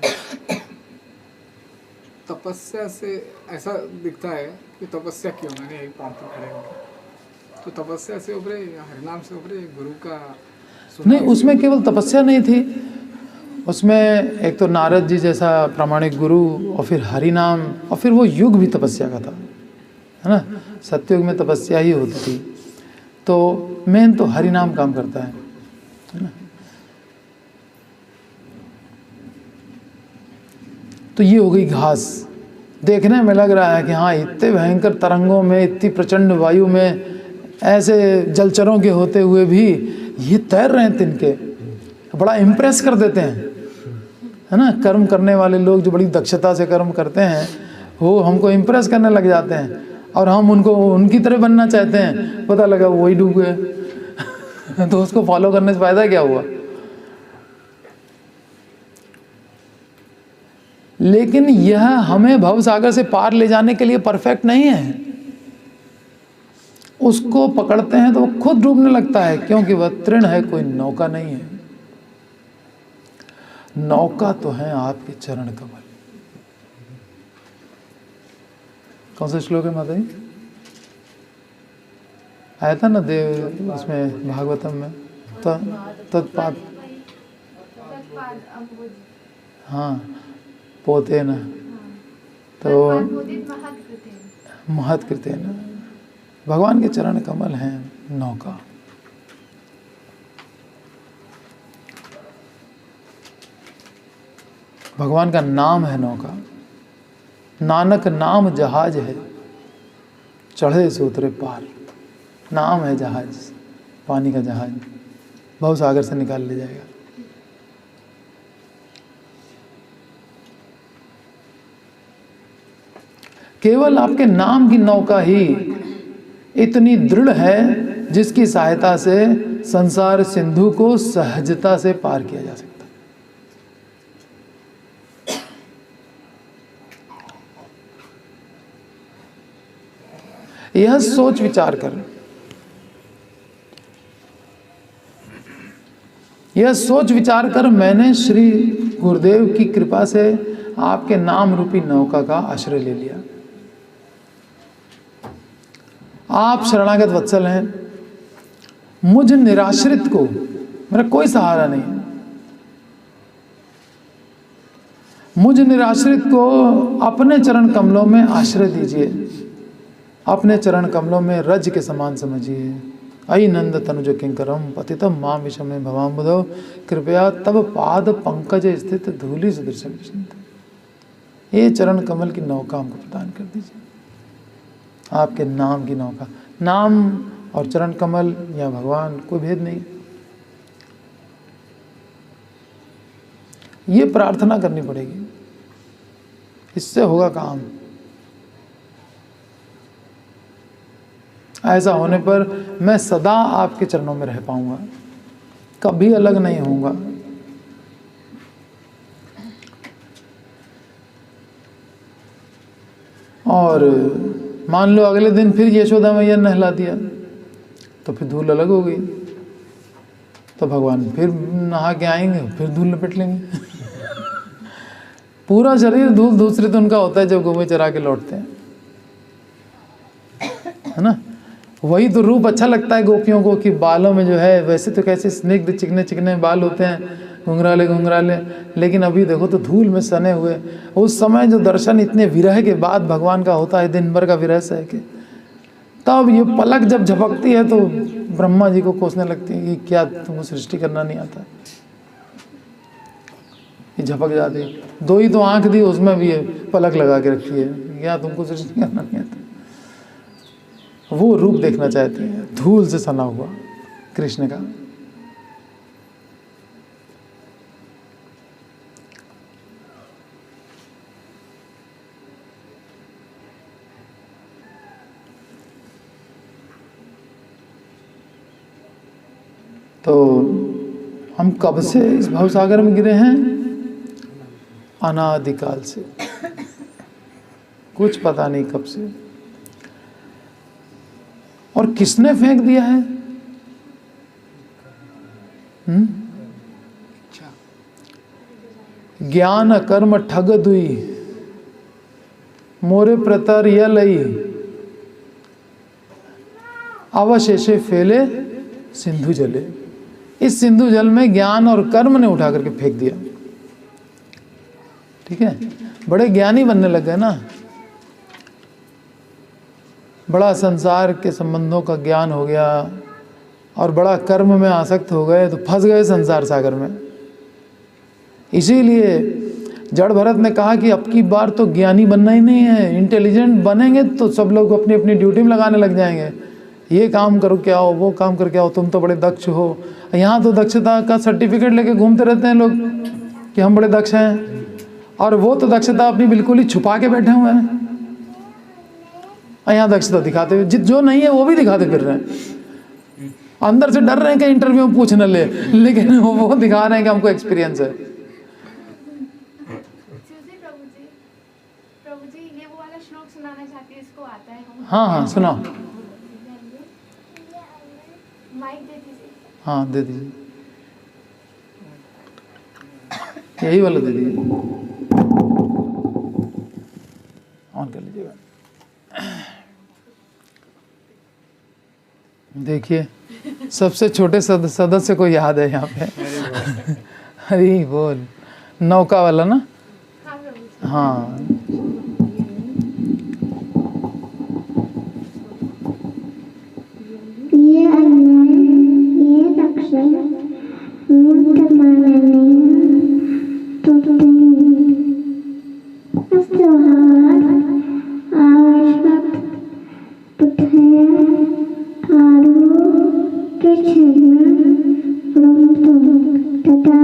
तपस्या से ऐसा दिखता है कि तपस्या क्यों, मैंने यही पंक्ति खड़े होंगे तो तपस्या से उभरे या हरिनाम से उभरे, गुरु का नहीं, उसमें केवल तपस्या नहीं थी, उसमें एक तो नारद जी जैसा प्रामाणिक गुरु और फिर हरि नाम, और फिर वो युग भी तपस्या का था, है ना। सत्युग में तपस्या ही होती थी, तो मेन तो हरि नाम काम करता है ना। तो ये हो गई घास। देखने में लग रहा है कि हाँ इतने भयंकर तरंगों में, इतनी प्रचंड वायु में, ऐसे जलचरों के होते हुए भी ये तैर रहे हैं तिनके, बड़ा इम्प्रेस कर देते हैं, है ना। कर्म करने वाले लोग जो बड़ी दक्षता से कर्म करते हैं वो हमको इम्प्रेस करने लग जाते हैं और हम उनको उनकी तरह बनना चाहते हैं। पता लगा वही डूब गए तो उसको फॉलो करने से फायदा क्या हुआ। लेकिन यह हमें भवसागर से पार ले जाने के लिए परफेक्ट नहीं है। उसको पकड़ते हैं तो वो खुद डूबने लगता है, क्योंकि वह तृण है, कोई नौका नहीं है। नौका तो है आपके चरण कमल। कौन सा श्लोक है माता जी? आया था ना देव उसमें भागवतम में, तत्पाद, हाँ पोते न, तो महत कृते न। भगवान के चरण कमल हैं नौका। भगवान का नाम है नौका। नानक नाम जहाज है, चढ़े से उतरे पार। नाम है जहाज, पानी का जहाज, भवसागर से निकाल ले जाएगा। केवल आपके नाम की नौका ही इतनी दृढ़ है जिसकी सहायता से संसार सिंधु को सहजता से पार किया जा सकता है। यह सोच विचार कर, यह सोच विचार कर मैंने श्री गुरुदेव की कृपा से आपके नाम रूपी नौका का आश्रय ले लिया। आप शरणागत वत्सल हैं, मुझ निराश्रित को, मेरा कोई सहारा नहीं है, मुझ निराश्रित को अपने चरण कमलों में आश्रय दीजिए, अपने चरण कमलों में रज के समान समझिए। अयि नंद तनुज किंकरम पतितम मां विषमे भवाम्बुधौ कृपया तब पाद पंकज स्थित धूलि सदृश विचिंत। ये चरण कमल की नौका हमको प्रदान कर दीजिए, आपके नाम की नौका। नाम और चरण कमल या भगवान कोई भेद नहीं। ये प्रार्थना करनी पड़ेगी, इससे होगा काम। ऐसा होने पर मैं सदा आपके चरणों में रह पाऊंगा, कभी अलग नहीं होऊंगा। और मान लो अगले दिन फिर यशोदा मैया नहला दिया तो फिर धूल अलग हो गई, तो भगवान फिर नहा के आएंगे, फिर धूल लपेट लेंगे पूरा शरीर धूल दूसरे उनका होता है जब गौवें चरा के लौटते हैं, है ना। वही तो रूप अच्छा लगता है गोपियों को कि बालों में जो है, वैसे तो कैसे स्निग्ध चिकने चिकने बाल होते हैं, घुंघराले घुंघराले, लेकिन अभी देखो तो धूल में सने हुए। उस समय जो दर्शन इतने विरह के बाद भगवान का होता है, दिन भर का विरह सह के, तब ये पलक जब झपकती है तो ब्रह्मा जी को कोसने लगती है कि क्या तुमको सृष्टि करना नहीं आता। ये झपक जाती है, 2 ही तो आंख दी, उसमें भी ये पलक लगा के रखी है, क्या तुमको सृष्टि करना नहीं आता। वो रूप देखना चाहती है, धूल से सना हुआ कृष्ण का। तो हम कब से इस भवसागर में गिरे हैं? अनादिकाल से, कुछ पता नहीं कब से। और किसने फेंक दिया है? ज्ञान कर्म ठग दुई मोरे प्रतर य लई अवशेषे फैले सिंधु जले। इस सिंधु जल में ज्ञान और कर्म ने उठा करके फेंक दिया। ठीक है, बड़े ज्ञानी बनने लग गए ना, बड़ा संसार के संबंधों का ज्ञान हो गया और बड़ा कर्म में आसक्त हो गए तो फंस गए संसार सागर में। इसीलिए जड़ भरत ने कहा कि अब की बार तो ज्ञानी बनना ही नहीं है, इंटेलिजेंट बनेंगे तो सब लोग अपनी अपनी ड्यूटी में लगाने लग जाएंगे, ये काम करो क्या हो, वो काम करके आओ, तुम तो बड़े दक्ष हो। यहाँ तो दक्षता का सर्टिफिकेट लेके घूमते रहते हैं लोग कि हम बड़े दक्ष हैं, और वो तो दक्षता अपनी बिल्कुल ही छुपा के बैठे हुए हैं। यहाँ दक्षता दिखाते हुए जो नहीं है वो भी दिखाते फिर रहे हैं, अंदर से डर रहे हैं कि इंटरव्यू में पूछ न ले, लेकिन वो दिखा रहे हैं कि हमको एक्सपीरियंस है। प्रभु जी ये वो वाला श्लोक सुनाना चाहती है, इसको आता है? हाँ हाँ सुनाओ। माइक दे दीजिए। हाँ दे दीजिए, यही वाला दे दीजिए, ऑन कर लीजिएगा। देखिए सबसे छोटे सदस्य को याद है यहाँ पे। हरी बोल, नौका वाला ना? हाँ प्रभु जी। हाँ ये अन्न ये दक्षिण मूर्त माननीय अस्तहार आवश्यक पुथय आरु कृष्ण रुंतुम तथा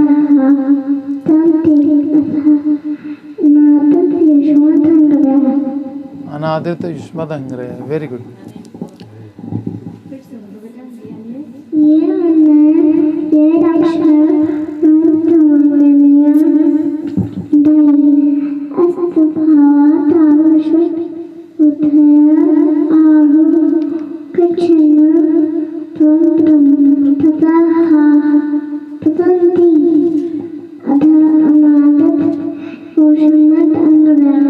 तंति नातुत यशवंतंग्रह। अनादित युष्मदंग्रह, वेरी गुड। ये अन्न ये दक्षिण मूर्त माननीय अस्तभावात आवश्यक पुथय आरु कृष्ण रुंतुम तथा तंति अनादत युष्मदंग्रह।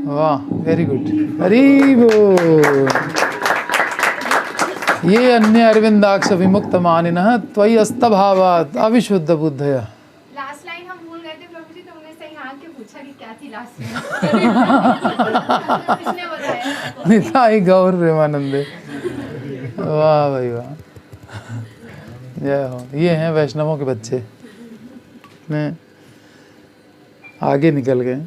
वाह वेरी गुड, हरी बोल। ये अन्य अरविंदाक्ष विमुक्त मानिनः त्वयि अस्तभावात् अविशुद्ध बुद्धया। लास्ट लाइन हम भूल गए थे प्रभु जी, तुमने सही हाँ के पूछा कि क्या थी लास्ट लाइन? किसने बताया? निताई गौर प्रेमानंदे। वाह भाई वाह, जय हो। ये हैं वैष्णवों के बच्चे, ने आगे निकल गए।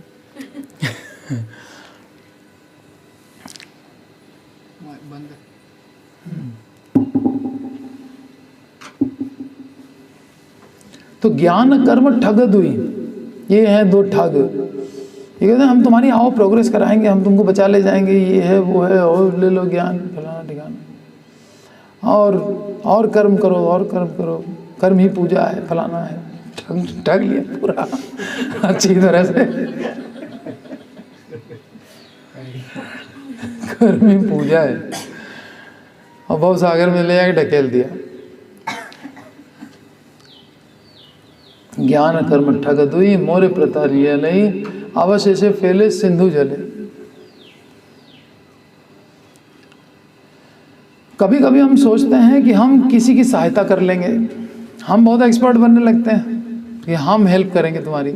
बंद है। तो ज्ञान कर्म ठग दुई, ये हैं 2 ठग। ये कहते हैं हम तुम्हारी आओ प्रोग्रेस कराएंगे, हम तुमको बचा ले जाएंगे, ये है वो है, और ले लो ज्ञान फलाना ठिकाना, और कर्म करो, और कर्म करो, कर्म ही पूजा है, फलाना है। ठग लिया पूरा अच्छी तरह से। कर्म ही पूजा है, और बहुत सागर में ले जाके ढकेल दिया। ज्ञान कर्म ठग दुई मोरे प्रतारिय नहीं अवशेषे फैले सिंधु जले। कभी कभी हम सोचते हैं कि हम किसी की सहायता कर लेंगे, हम बहुत एक्सपर्ट बनने लगते हैं कि हम हेल्प करेंगे तुम्हारी,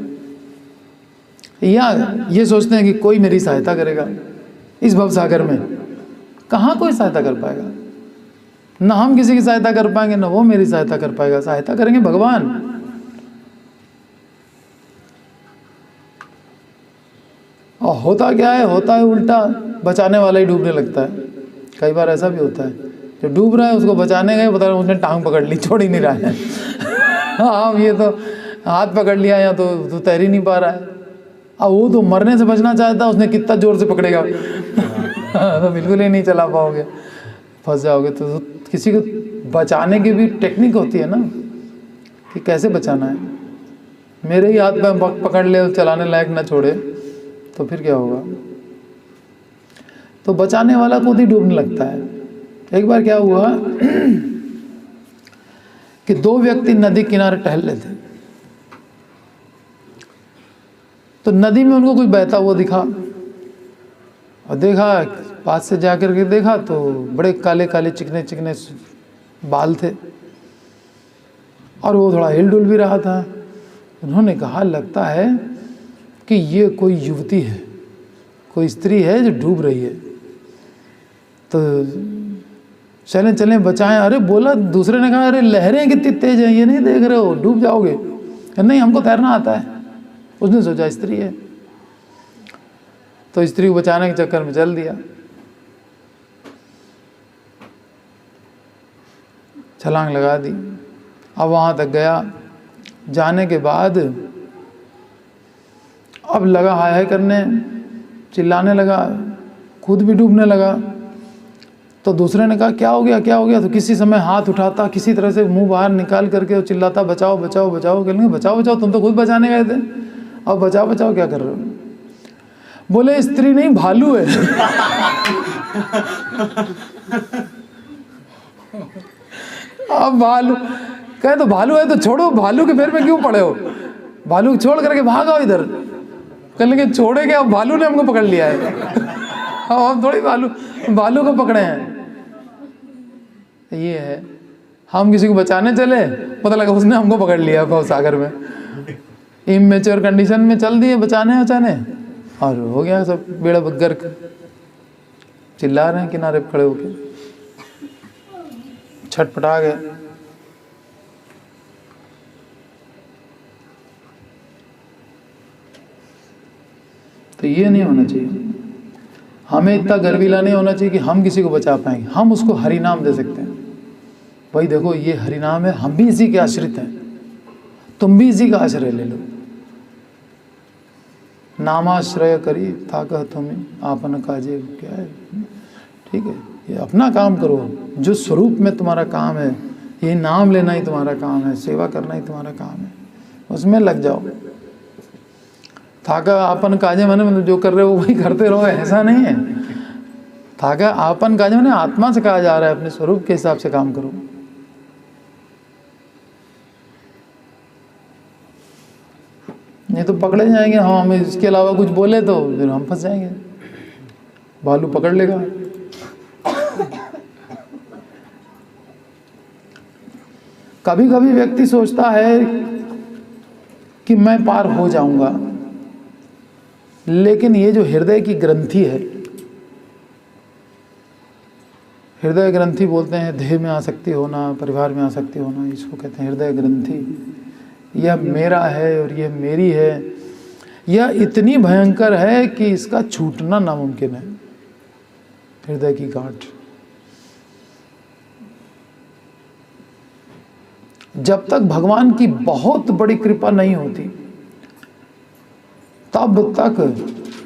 या ये सोचते हैं कि कोई मेरी सहायता करेगा इस भवसागर में। कहाँ कोई सहायता कर पाएगा? ना हम किसी की सहायता कर पाएंगे, ना वो मेरी सहायता कर पाएगा। सहायता करेंगे भगवान। और होता क्या है? होता है उल्टा, बचाने वाला ही डूबने लगता है। कई बार ऐसा भी होता है, जो डूब रहा है उसको बचाने गए, पता नहीं उसने टांग पकड़ ली, छोड़ ही नहीं रहा है। हाँ, ये तो हाथ पकड़ लिया या तो तैर ही नहीं पा रहा है। अब वो तो मरने से बचना चाहता है, उसने कितना जोर से पकड़ेगा तो बिल्कुल ही नहीं चला पाओगे, फंस जाओगे। तो किसी को बचाने की भी टेक्निक होती है ना, कि कैसे बचाना है। मेरे ही हाथ पे पकड़ ले, चलाने लायक ना छोड़े, तो फिर क्या होगा? तो बचाने वाला खुद ही डूबने लगता है। एक बार क्या हुआ कि दो व्यक्ति नदी किनारे टहल रहे थे, तो नदी में उनको कुछ बहता हुआ दिखा, और देखा, पास से जाकर के देखा तो बड़े काले काले चिकने चिकने बाल थे, और वो थोड़ा हिल डुल भी रहा था। उन्होंने कहा, लगता है कि ये कोई युवती है, कोई स्त्री है जो डूब रही है, तो चलें चलें बचाएं। अरे बोला, दूसरे ने कहा, अरे लहरें कितनी तेज हैं, ये नहीं देख रहे हो, डूब जाओगे। नहीं, हमको तैरना आता है। उसने सोचा स्त्री है, तो स्त्री को बचाने के चक्कर में चल दिया, छलांग लगा दी। अब वहाँ तक गया, जाने के बाद अब लगा हाय हाय करने, चिल्लाने लगा, खुद भी डूबने लगा। तो दूसरे ने कहा, क्या हो गया, क्या हो गया? तो किसी समय हाथ उठाता, किसी तरह से मुंह बाहर निकाल करके और चिल्लाता, बचाओ बचाओ बचाओ। कहेंगे, बचाओ बचाओ, तुम तो खुद बचाने गए थे, अब बचाओ बचाओ क्या कर रहे हो? बोले, स्त्री नहीं, भालू है। अब भालू कहे, तो भालू है तो छोड़ो, भालू के पैर में क्यों पड़े हो? भालू छोड़ करके भागो इधर। कह लेंगे, छोड़े क्या, भालू ने हमको पकड़ लिया है। हम थोड़ी भालू को पकड़े हैं। ये है, हम किसी को बचाने चले, पता लगा उसने हमको पकड़ लिया भव सागर में। इमेच्योर कंडीशन में चल दिए बचाने, और हो गया सब बेड़ा गर्क। चिल्ला रहे हैं किनारे पे खड़े होके, छटपटा गए। तो ये नहीं होना चाहिए। हमें इतना गर्वीला नहीं होना चाहिए कि हम किसी को बचा पाएंगे। हम उसको हरि नाम दे सकते हैं, भाई देखो ये हरि नाम है, हम भी इसी के आश्रित हैं, तुम भी इसी का आश्रय ले लो। नामाश्रय करी था कह तुम्हें आपन काजे, क्या है, ठीक है, ये अपना काम करो, जो स्वरूप में तुम्हारा काम है, ये नाम लेना ही तुम्हारा काम है, सेवा करना ही तुम्हारा काम है, उसमें लग जाओ। थाका आपन काजे मैंने मतलब जो कर रहे हो वही करते रहो, ऐसा नहीं है। थाका आपन काजे मैंने आत्मा से कहा जा रहा है, अपने स्वरूप के हिसाब से काम करो। नहीं तो पकड़े जाएंगे, हाँ हमें इसके अलावा कुछ बोले तो फिर हम फंस जाएंगे, भालू पकड़ लेगा। कभी कभी व्यक्ति सोचता है कि मैं पार हो जाऊंगा, लेकिन ये जो हृदय की ग्रंथि है, हृदय ग्रंथि बोलते हैं, देह में आसक्ति होना, परिवार में आसक्ति होना, इसको कहते हैं हृदय ग्रंथि। यह मेरा है और यह मेरी है, यह इतनी भयंकर है कि इसका छूटना नामुमकिन है, हृदय की गांठ। जब तक भगवान की बहुत बड़ी कृपा नहीं होती तब तक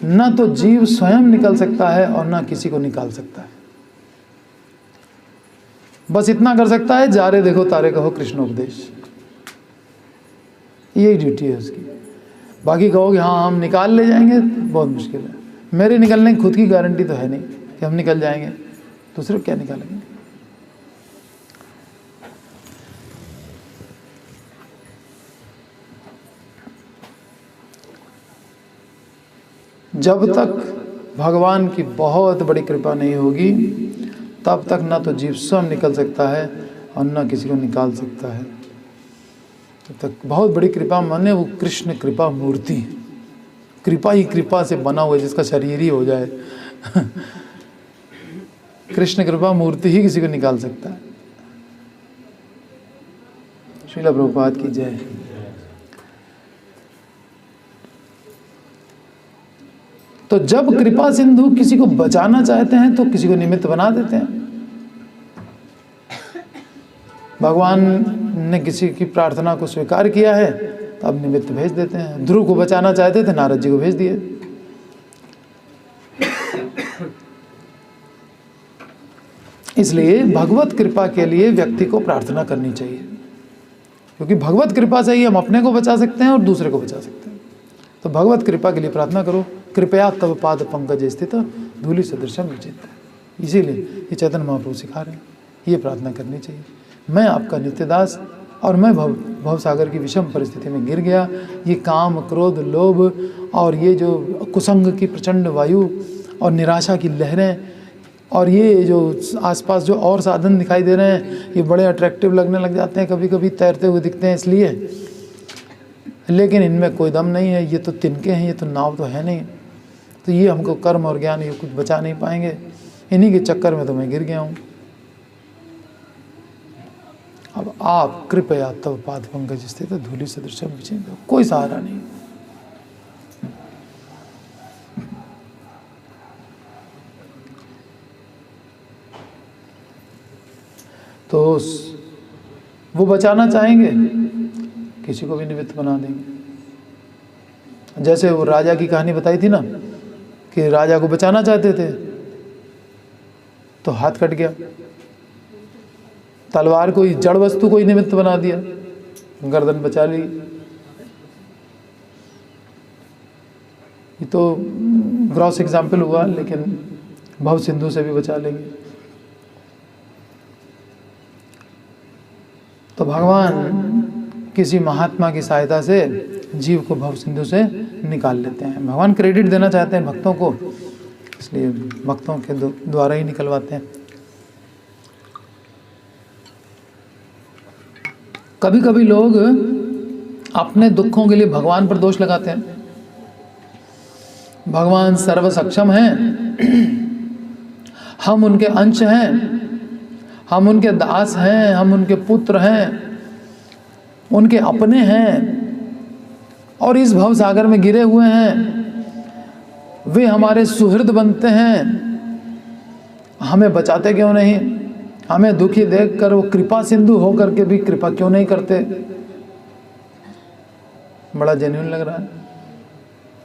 न तो जीव स्वयं निकल सकता है और न किसी को निकाल सकता है। बस इतना कर सकता है, जा रे देखो तारे कहो कृष्णोपदेश, यही ड्यूटी है उसकी। बाकी कहोगे हाँ हम निकाल ले जाएंगे, बहुत मुश्किल है। मेरे निकलने की खुद की गारंटी तो है नहीं कि हम निकल जाएंगे, दूसरे क्या निकालेंगे। जब तक भगवान की बहुत बड़ी कृपा नहीं होगी तब तक न तो जीव स्वयं निकल सकता है और न किसी को निकाल सकता है। तब तक बहुत बड़ी कृपा माने वो कृष्ण कृपा मूर्ति, कृपा ही कृपा से बना हुआ है, जिसका शरीर ही हो जाए। कृष्ण कृपा मूर्ति ही किसी को निकाल सकता है। श्रील प्रभुपाद की जय। तो जब कृपा सिंधु किसी को बचाना चाहते हैं तो किसी को निमित्त बना देते हैं। भगवान ने किसी की प्रार्थना को स्वीकार किया है तो अब निमित्त भेज देते हैं। ध्रुव को बचाना चाहते थे, नारद जी को भेज दिए। इसलिए भगवत कृपा के लिए व्यक्ति को प्रार्थना करनी चाहिए, क्योंकि भगवत कृपा से ही हम अपने को बचा सकते हैं और दूसरे को बचा सकते हैं। तो भगवत कृपा के लिए प्रार्थना करो। कृपया तब पाद पंकज स्थित धूलि सदृशम विचित्र। इसीलिए ये चैतन्य महाप्रभु सिखा रहे हैं, ये प्रार्थना करनी चाहिए। मैं आपका नित्यदास और मैं भव सागर की विषम परिस्थिति में गिर गया। ये काम, क्रोध, लोभ और ये जो कुसंग की प्रचंड वायु और निराशा की लहरें और ये जो आसपास जो और साधन दिखाई दे रहे हैं, ये बड़े अट्रैक्टिव लगने लग जाते हैं, कभी कभी तैरते हुए दिखते हैं इसलिए, लेकिन इनमें कोई दम नहीं है। ये तो तिनके हैं, ये तो नाव तो है नहीं। तो ये हमको कर्म और ज्ञान ये कुछ बचा नहीं पाएंगे। इन्हीं के चक्कर में तो मैं गिर गया हूँ। अब आप कृपया तब पाद पंकज स्थित धूलि सदृशम विचित्र। कोई सहारा नहीं। तो वो बचाना चाहेंगे, किसी को भी निमित्त बना देंगे। जैसे वो राजा की कहानी बताई थी ना, कि राजा को बचाना चाहते थे तो हाथ कट गया, तलवार को, जड़ वस्तु को ही निमित्त बना दिया, गर्दन बचा ली। ये तो ग्रॉस एग्जाम्पल हुआ, लेकिन भव सिंधु से भी बचा लेंगे। तो भगवान किसी महात्मा की सहायता से जीव को भव सिंधु से निकाल लेते हैं। भगवान क्रेडिट देना चाहते हैं भक्तों को, इसलिए भक्तों के द्वारा ही निकलवाते हैं। कभी कभी लोग अपने दुखों के लिए भगवान पर दोष लगाते हैं। भगवान सर्व सक्षम हैं, हम उनके अंश हैं, हम उनके दास हैं, हम उनके पुत्र हैं, उनके अपने हैं, और इस भव सागर में गिरे हुए हैं। वे हमारे सुहृद बनते हैं, हमें बचाते क्यों नहीं? हमें दुखी देखकर वो कृपा सिंधु होकर के भी कृपा क्यों नहीं करते? बड़ा जेन्युइन लग रहा है।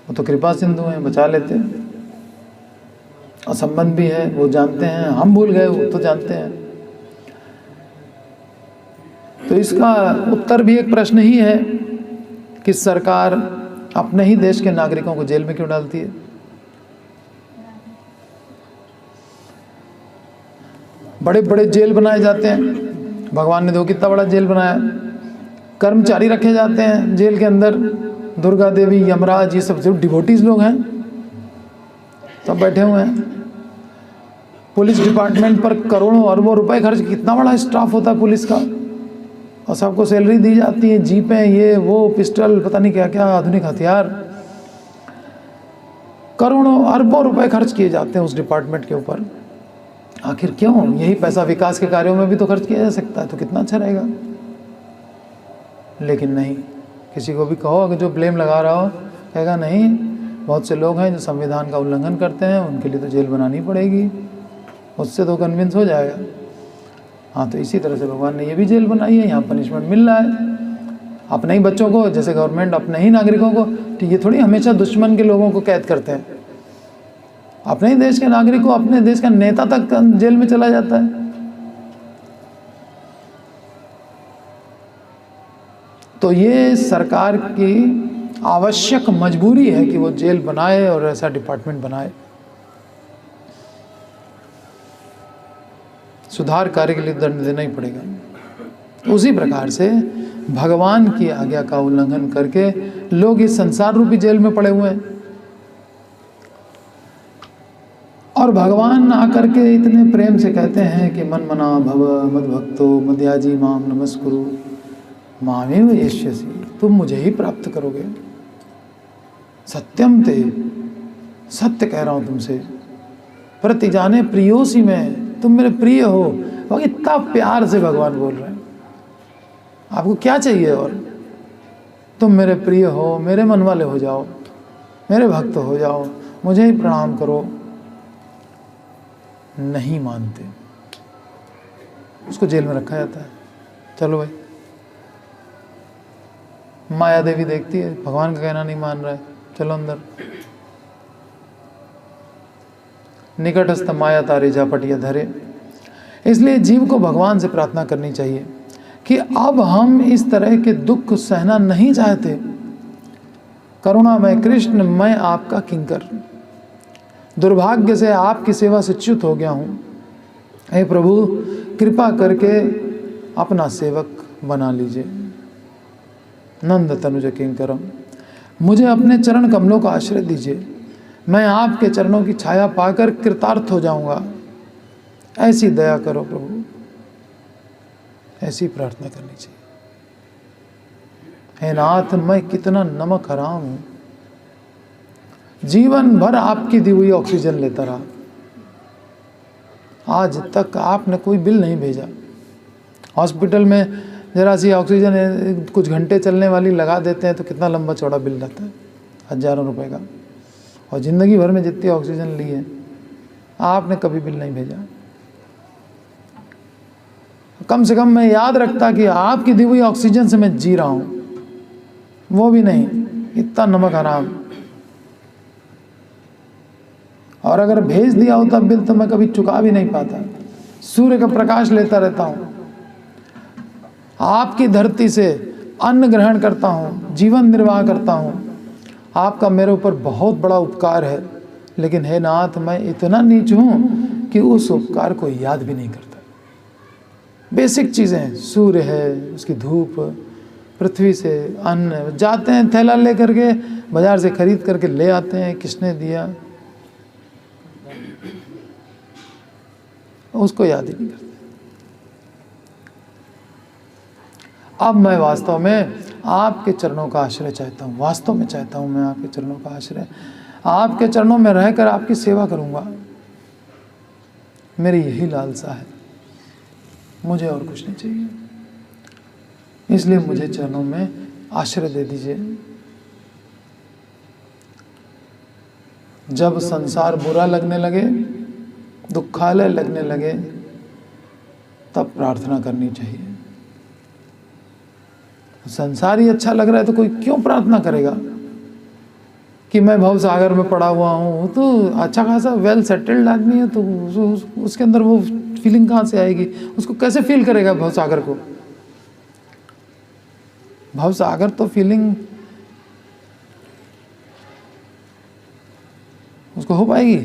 वो तो कृपा सिंधु हैं, बचा लेते। और संबंध भी है, वो जानते हैं, हम भूल गए, वो तो जानते हैं। तो इसका उत्तर भी एक प्रश्न ही है कि सरकार अपने ही देश के नागरिकों को जेल में क्यों डालती है? बड़े बड़े जेल बनाए जाते हैं। भगवान ने देखो कितना बड़ा जेल बनाया। कर्मचारी रखे जाते हैं जेल के अंदर, दुर्गा देवी, यमराज, ये सब जो डिवोटीज लोग हैं सब बैठे हुए हैं। पुलिस डिपार्टमेंट पर करोड़ों अरबों रुपए खर्च, कितना बड़ा स्टाफ होता है पुलिस का, और सबको सैलरी दी जाती है, जीपें, ये वो, पिस्टल, पता नहीं क्या क्या आधुनिक हथियार। करोड़ों अरबों रुपए खर्च किए जाते हैं उस डिपार्टमेंट के ऊपर। आखिर क्यों? यही पैसा विकास के कार्यों में भी तो खर्च किया जा सकता है, तो कितना अच्छा रहेगा। लेकिन नहीं, किसी को भी कहो, अगर जो ब्लेम लगा रहा हो, कहेगा नहीं, बहुत से लोग हैं जो संविधान का उल्लंघन करते हैं, उनके लिए तो जेल बनानी पड़ेगी, उससे तो कन्विंस हो जाएगा। हाँ, तो इसी तरह से भगवान ने ये भी जेल बनाई है, यहाँ पनिशमेंट मिल रहा है अपने ही बच्चों को, जैसे गवर्नमेंट अपने ही नागरिकों को। तो ये थोड़ी हमेशा दुश्मन के लोगों को कैद करते हैं, अपने ही देश के नागरिक को, अपने देश का नेता तक जेल में चला जाता है। तो ये सरकार की आवश्यक मजबूरी है कि वो जेल बनाए और ऐसा डिपार्टमेंट बनाए। सुधार कार्य के लिए दंड देना ही पड़ेगा। उसी प्रकार से भगवान की आज्ञा का उल्लंघन करके लोग इस संसार रूपी जेल में पड़े हुए हैं, और भगवान आकर के इतने प्रेम से कहते हैं कि मन मना भव मद्भक्तो मध्याजी माम नमस्कुरु मामेव एष्यसि, तुम मुझे ही प्राप्त करोगे। सत्यम ते, सत्य कह रहा हूँ तुमसे। प्रति जाने प्रियोसी में, तुम मेरे प्रिय हो। वो इतना प्यार से भगवान बोल रहे हैं, आपको क्या चाहिए और? तुम मेरे प्रिय हो, मेरे मन वाले हो जाओ, मेरे भक्त हो जाओ, मुझे ही प्रणाम करो। नहीं मानते, उसको जेल में रखा जाता है। चलो भाई, माया देवी देखती है भगवान का कहना नहीं मान रहा है, चलो अंदर। निकटस्थ माया तारे जा पटिया धरे। इसलिए जीव को भगवान से प्रार्थना करनी चाहिए कि अब हम इस तरह के दुख सहना नहीं चाहते। करुणामय कृष्ण, मैं आपका किंकर, दुर्भाग्य से आपकी सेवा से च्युत हो गया हूँ। हे प्रभु, कृपा करके अपना सेवक बना लीजिए। नंद तनुज किंकरम, मुझे अपने चरण कमलों का आश्रय दीजिए। मैं आपके चरणों की छाया पाकर कृतार्थ हो जाऊंगा। ऐसी दया करो प्रभु, ऐसी प्रार्थना करनी चाहिए। हे नाथ, मैं कितना नमक हराम हूं, जीवन भर आपकी दी हुई ऑक्सीजन लेता रहा, आज तक आपने कोई बिल नहीं भेजा। हॉस्पिटल में जरा सी ऑक्सीजन कुछ घंटे चलने वाली लगा देते हैं तो कितना लंबा चौड़ा बिल रहता है, हजारों रुपए का। और ज़िंदगी भर में जितनी ऑक्सीजन ली है आपने कभी बिल नहीं भेजा। कम से कम मैं याद रखता कि आपकी दी हुई ऑक्सीजन से मैं जी रहा हूं, वो भी नहीं। इतना नमक हराम। और अगर भेज दिया होता बिल तो मैं कभी चुका भी नहीं पाता। सूर्य का प्रकाश लेता रहता हूं, आपकी धरती से अन्न ग्रहण करता हूं, जीवन निर्वाह करता हूं। आपका मेरे ऊपर बहुत बड़ा उपकार है, लेकिन हे नाथ, मैं इतना नीच हूं कि उस उपकार को याद भी नहीं करता। बेसिक चीज़ें हैं, सूर्य है, उसकी धूप, पृथ्वी से अन्न, जाते हैं थैला ले करके बाजार से खरीद करके ले आते हैं, किसने दिया उसको याद ही नहीं करते। अब मैं वास्तव में आपके चरणों का आश्रय चाहता हूँ, वास्तव में चाहता हूँ मैं आपके चरणों का आश्रय। आपके चरणों में रहकर आपकी सेवा करूँगा, मेरी यही लालसा है, मुझे और कुछ नहीं चाहिए। इसलिए मुझे चरणों में आश्रय दे दीजिए। जब संसार बुरा लगने लगे, दुखालय लगने लगे, तब प्रार्थना करनी चाहिए। संसार ही अच्छा लग रहा है तो कोई क्यों प्रार्थना करेगा कि मैं भव सागर में पड़ा हुआ हूँ? तो अच्छा खासा वेल सेटल्ड आदमी है, तो उसके अंदर वो फीलिंग कहाँ से आएगी? उसको कैसे फील करेगा भव सागर को? भव सागर तो फीलिंग उसको हो पाएगी?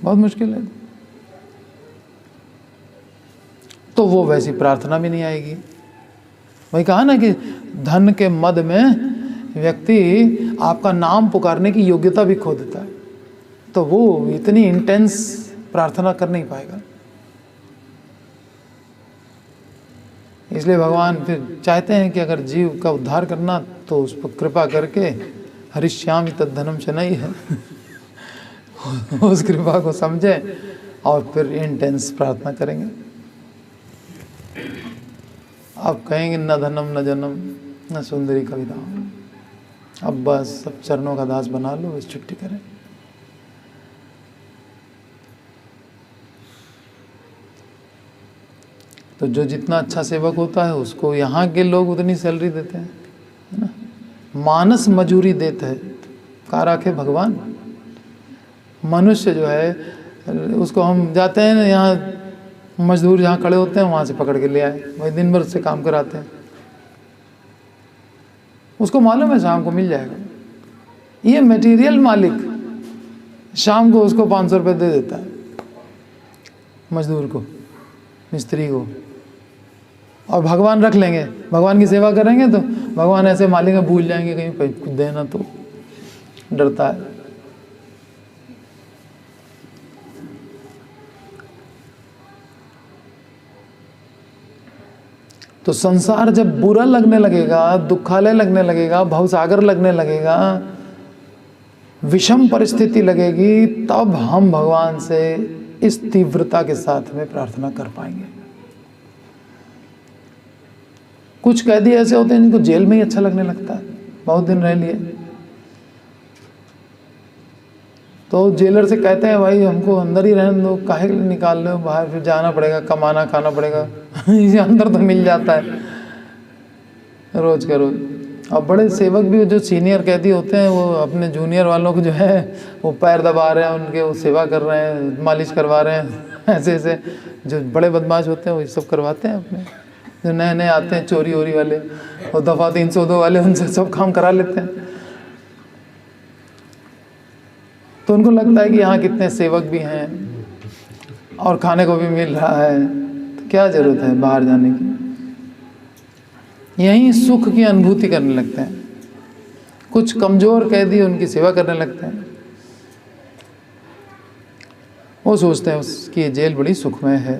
बहुत मुश्किल है। तो वो वैसी प्रार्थना भी नहीं आएगी। वही कहा ना कि धन के मद में व्यक्ति आपका नाम पुकारने की योग्यता भी खो देता है, तो वो इतनी इंटेंस प्रार्थना कर नहीं पाएगा। इसलिए भगवान फिर चाहते हैं कि अगर जीव का उद्धार करना तो उस पर कृपा करके हरिश्याम तद्धनम शनई है उस कृपा को समझे और फिर इंटेंस प्रार्थना करेंगे। अब कहेंगे न धनम न जन्म न सुंदरी कविता, अब बस सब चरणों का दास बना लो, बस छुट्टी करें। तो जो जितना अच्छा सेवक होता है उसको यहाँ के लोग उतनी सैलरी देते हैं, है ना? मानस मजूरी देते हैं, कहाँ रखे भगवान? मनुष्य जो है उसको हम जाते हैं ना, यहाँ मजदूर जहाँ खड़े होते हैं वहाँ से पकड़ के ले आए, वही दिन भर से काम कराते हैं, उसको मालूम है शाम को मिल जाएगा। ये मटेरियल मालिक शाम को उसको 500 रुपये दे देता है मजदूर को, मिस्त्री को, और भगवान रख लेंगे, भगवान की सेवा करेंगे तो भगवान ऐसे मालिक भूल जाएंगे कहीं कुछ देना, तो डरता है। तो संसार जब बुरा लगने लगेगा, दुखालय लगने लगेगा, भवसागर लगने लगेगा, विषम परिस्थिति लगेगी, तब हम भगवान से इस तीव्रता के साथ में प्रार्थना कर पाएंगे। कुछ कैदी ऐसे होते हैं जिनको जेल में ही अच्छा लगने लगता है, बहुत दिन रह लिए, तो जेलर से कहते हैं भाई हमको अंदर ही रहने दो, काहे के लिए निकाल लो बाहर, फिर जाना पड़ेगा, कमाना खाना पड़ेगा इसे अंदर तो मिल जाता है रोज का रोज। और बड़े सेवक भी जो सीनियर कैदी होते हैं वो अपने जूनियर वालों को जो है वो पैर दबा रहे हैं उनके, वो सेवा कर रहे हैं, मालिश करवा रहे हैं, ऐसे ऐसे जो बड़े बदमाश होते हैं वो सब करवाते हैं अपने। जो नए नए आते हैं चोरी वोरी वाले और दफ़ा 302 वाले, उनसे सब काम करा लेते हैं। तो उनको लगता है कि यहाँ कितने सेवक भी हैं और खाने को भी मिल रहा है, तो क्या ज़रूरत है बाहर जाने की। यहीं सुख की अनुभूति करने लगते हैं। कुछ कमज़ोर कैदी उनकी सेवा करने लगते हैं, वो सोचते हैं कि ये जेल बड़ी सुखमय है।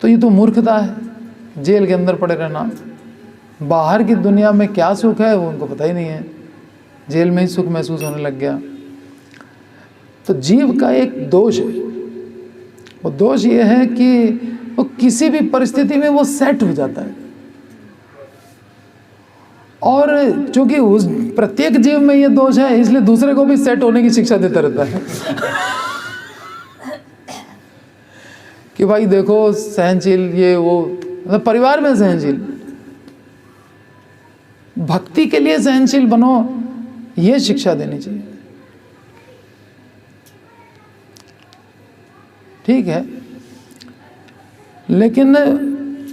तो ये तो मूर्खता है, जेल के अंदर पड़े रहना। बाहर की दुनिया में क्या सुख है वो उनको पता ही नहीं है, जेल में ही सुख महसूस होने लग गया। तो जीव का एक दोष है, वो दोष ये है कि वो किसी भी परिस्थिति में वो सेट हो जाता है, और चूंकि उस प्रत्येक जीव में ये दोष है इसलिए दूसरे को भी सेट होने की शिक्षा देता रहता है कि भाई देखो सहनशील, ये वो, मतलब परिवार में सहनशील, भक्ति के लिए सहनशील बनो, ये शिक्षा देनी चाहिए। ठीक है, लेकिन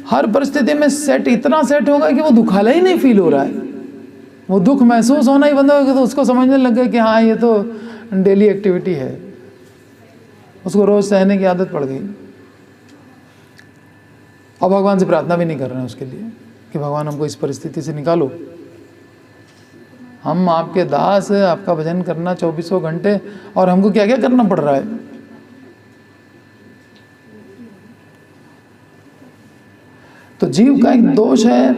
हर परिस्थिति में सेट, इतना सेट होगा कि वो दुखालय ही नहीं फील हो रहा है, वो दुख महसूस होना ही बंद होगा, तो उसको समझने लग गया कि हाँ ये तो डेली एक्टिविटी है, उसको रोज सहने की आदत पड़ गई। और भगवान से प्रार्थना भी नहीं कर रहे हैं उसके लिए कि भगवान हमको इस परिस्थिति से निकालो। हम आपके दास हैं, आपका भजन करना 24 घंटे, और हमको क्या क्या करना पड़ रहा है। तो जीव का एक दोष है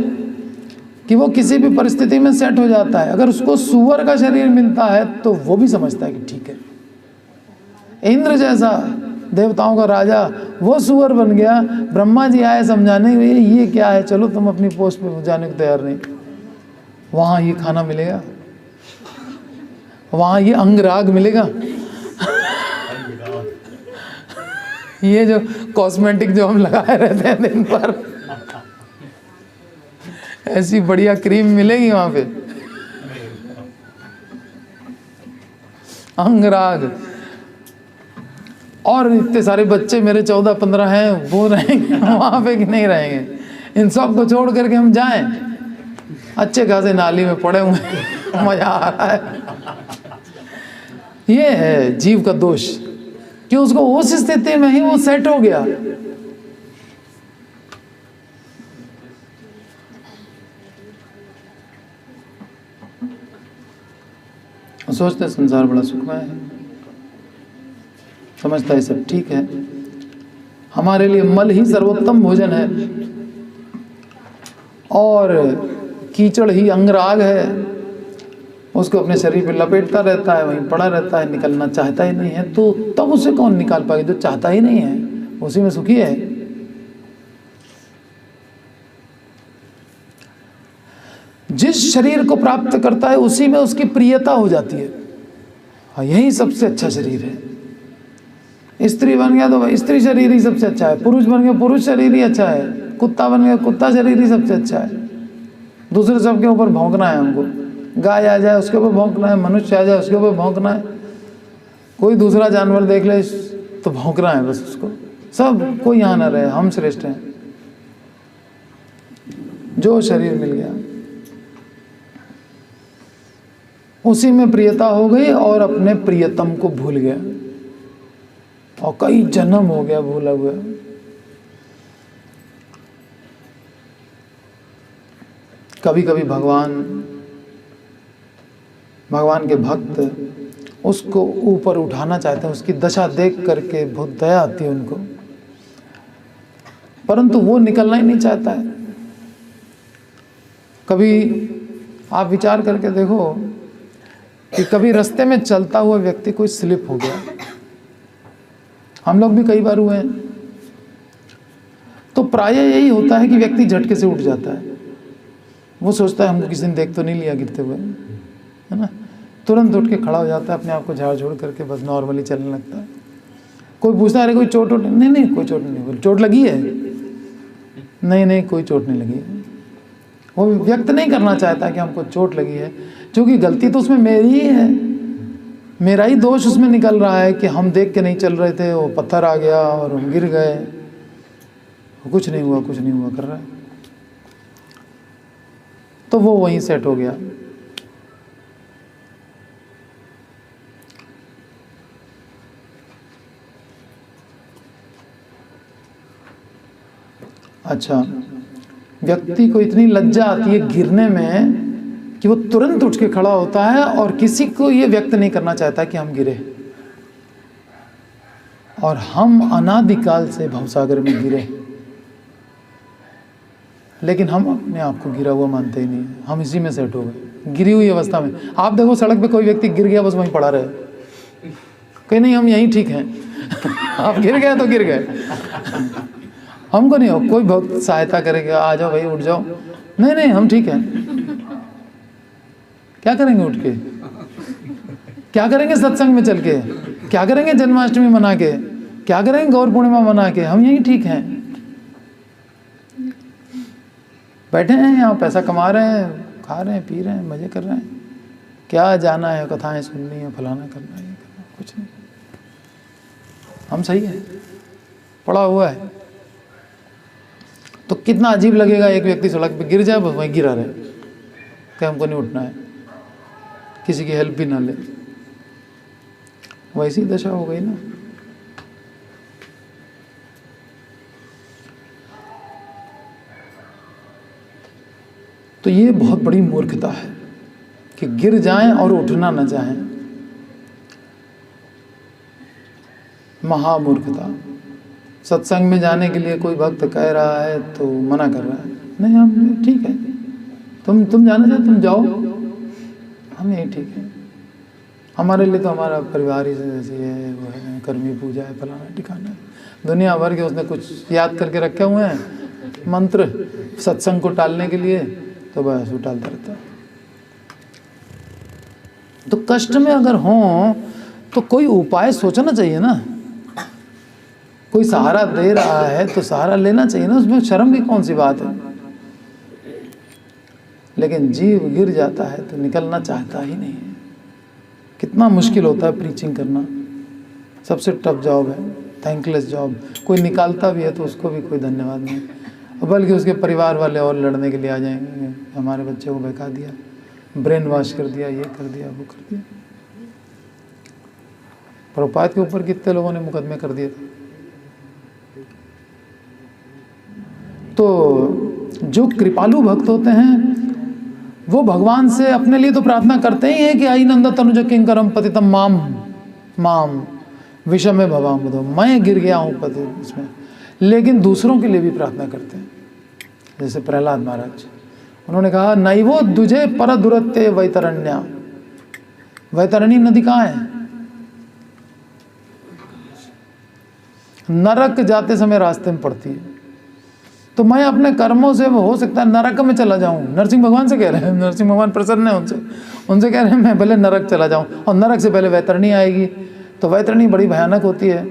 कि वो किसी भी परिस्थिति में सेट हो जाता है। अगर उसको सुअर का शरीर मिलता है तो वो भी समझता है कि ठीक है। इंद्र जैसा देवताओं का राजा, वो सुअर बन गया। ब्रह्मा जी आए समझाने के लिए, ये क्या है, चलो तुम अपनी पोस्ट पे जाने को तैयार नहीं, वहाँ ये खाना मिलेगा, वहाँ ये अंगराग मिलेगा ये जो कॉस्मेटिक जो हम लगाए रहते हैं दिन भर, ऐसी बढ़िया क्रीम मिलेगी वहाँ पे, अंगराग। और इतने सारे बच्चे मेरे 14-15 हैं, वो रहेंगे वहाँ पे कि नहीं रहेंगे। इन सब को छोड़ करके हम जाएं, अच्छे खासे नाली में पड़े हुए मजा आ रहा है। ये है जीव का दोष कि उसको उस स्थिति में ही वो सेट हो गया। सोचते संसार बड़ा सुखमय है, समझता है सब ठीक है, हमारे लिए मल ही सर्वोत्तम भोजन है और कीचड़ ही अंगराग है, उसको अपने शरीर पे लपेटता रहता है, वहीं पड़ा रहता है, निकलना चाहता ही नहीं है। तो तब उसे कौन निकाल पाएगा? जो चाहता ही नहीं है उसी में सुखी है। जिस शरीर को प्राप्त करता है उसी में उसकी प्रियता हो जाती है। हाँ, यही सबसे अच्छा शरीर है। स्त्री बन गया तो स्त्री शरीर ही सबसे अच्छा है, पुरुष बन गया पुरुष शरीर ही अच्छा है, कुत्ता बन गया कुत्ता शरीर ही सबसे अच्छा है। दूसरे सबके ऊपर भौंकना है हमको, गाय आ जाए उसके ऊपर भौंकना है, मनुष्य आ जाए उसके ऊपर भौंकना है, कोई दूसरा जानवर देख ले तो भौंकना है बस उसको। सब कोई यहाँ ना रहे, हम श्रेष्ठ हैं। जो शरीर मिल गया उसी में प्रियता हो गई और अपने प्रियतम को भूल गया और कई जन्म हो गया भूला हुआ। कभी कभी भगवान के भक्त उसको ऊपर उठाना चाहते हैं, उसकी दशा देख करके बहुत दया आती है उनको, परंतु वो निकलना ही नहीं चाहता है। कभी आप विचार करके देखो कि कभी रास्ते में चलता हुआ व्यक्ति कोई स्लिप हो गया, हम लोग भी कई बार हुए हैं। तो प्रायः यही होता है कि व्यक्ति झटके से उठ जाता है, वो सोचता है हमको किसी ने देख तो नहीं लिया गिरते हुए, है ना, तुरंत उठ के खड़ा हो जाता है, अपने आप को झाड़ झोड़ करके बस नॉर्मली चलने लगता है। कोई पूछता है अरे कोई चोट वोट? नहीं नहीं कोई चोट नहीं, बोले चोट लगी है? नहीं नहीं कोई चोट नहीं लगी है। वो व्यक्त नहीं करना चाहता कि हमको चोट लगी है, क्योंकि गलती तो उसमें मेरी ही है, मेरा ही दोष उसमें निकल रहा है कि हम देख के नहीं चल रहे थे, वो पत्थर आ गया और हम गिर गए, कुछ नहीं हुआ कुछ नहीं हुआ कर रहा है। तो वो वहीं सेट हो गया। अच्छा, व्यक्ति को इतनी लज्जा आती है गिरने में कि वो तुरंत उठ के खड़ा होता है और किसी को ये व्यक्त नहीं करना चाहता कि हम गिरे। और हम अनादिकाल से भवसागर में गिरे, लेकिन हम अपने आप को गिरा हुआ मानते ही नहीं, हम इसी में सेट हो गए, गिरी हुई अवस्था में। आप देखो सड़क पे कोई व्यक्ति गिर गया, बस वहीं पड़ा रहे, कहीं नहीं हम यहीं ठीक हैं आप गिर गए तो गिर गए, हमको नहीं हो कोई भक्त सहायता करेगा, आ जाओ भाई उठ जाओ, नहीं नहीं हम ठीक हैं। क्या करेंगे उठ के? क्या करेंगे सत्संग में चल के? क्या करेंगे जन्माष्टमी मना के? क्या करेंगे गौर पूर्णिमा मना के? हम यहीं ठीक हैं, बैठे हैं यहाँ, पैसा कमा रहे हैं, खा रहे हैं, पी रहे हैं, मजे कर रहे हैं। क्या जाना है, कथाएं सुननी है, फलाना करना है, कुछ नहीं, हम सही है, पड़ा हुआ है। तो कितना अजीब लगेगा एक व्यक्ति सड़क पे गिर जाए, बस वहीं गिरा रहे कि हमको नहीं उठना है, किसी की हेल्प भी ना ले। वैसी दशा हो गई ना। तो ये बहुत बड़ी मूर्खता है कि गिर जाएं और उठना न चाहें, महामूर्खता। सत्संग में जाने के लिए कोई भक्त कह रहा है तो मना कर रहा है, नहीं हम ठीक है, तुम जाना चाहे तुम जाओ, हम यही ठीक है, हमारे लिए तो हमारा परिवार ही जैसे है, वो है, कर्मी पूजा है, फलाना ठिकाना है, दुनिया भर के उसने कुछ याद करके रखे हुए हैं मंत्र सत्संग को टालने के लिए, तो बस वो टालता रहता है। तो कष्ट में अगर हो तो कोई उपाय सोचना चाहिए ना, कोई सहारा दे रहा है तो सहारा लेना चाहिए ना, उसमें शर्म की कौन सी बात है। लेकिन जीव गिर जाता है तो निकलना चाहता ही नहीं है। कितना मुश्किल होता है प्रीचिंग करना, सबसे टफ जॉब है, थैंकलेस जॉब। कोई निकालता भी है तो उसको भी कोई धन्यवाद नहीं, बल्कि उसके परिवार वाले और लड़ने के लिए आ जाएंगे, हमारे बच्चे को बहका दिया, ब्रेन वॉश कर दिया, ये कर दिया, वो कर दिया। प्रभुपाद के ऊपर कितने लोगों ने मुकदमे कर दिए थे। तो जो कृपालु भक्त होते हैं वो भगवान से अपने लिए तो प्रार्थना करते ही हैं कि आई नंदा तनुज किंकरम पतितम माम माम विषमे भवाम बुधो, मैं गिर गया हूँ पति इसमें, लेकिन दूसरों के लिए भी प्रार्थना करते हैं। जैसे प्रहलाद महाराज, उन्होंने कहा नैवो दुजे पर दुरत्य वैतरण्या, वैतरणी नदी कहाँ है? नरक जाते समय रास्ते में पड़ती है। तो मैं अपने कर्मों से हो सकता है नरक में चला जाऊं, नरसिंह भगवान से कह रहे हैं, नरसिंह भगवान प्रसन्न है उनसे कह रहे हैं मैं भले नरक चला जाऊं, और नरक से पहले वैतरणी आएगी, तो वैतरणी बड़ी भयानक होती है,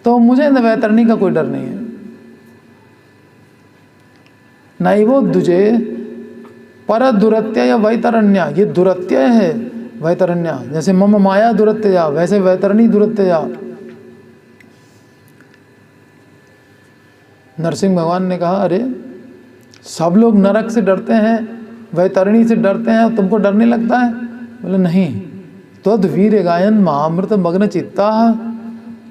तो मुझे वैतरणी का कोई डर नहीं है। नैवो दुजे पर दुरत्य या वैतरण्या, ये दुरत्य है वैतरण्या, जैसे मम माया दुरत्या वैसे वैतरणी दुरत्या। नरसिंह भगवान ने कहा अरे सब लोग नरक से डरते हैं, वैतरणी से डरते हैं, तुमको डर नहीं लगता है? बोले नहीं, त्वद वीर गायन महामृत मग्न चित्ता,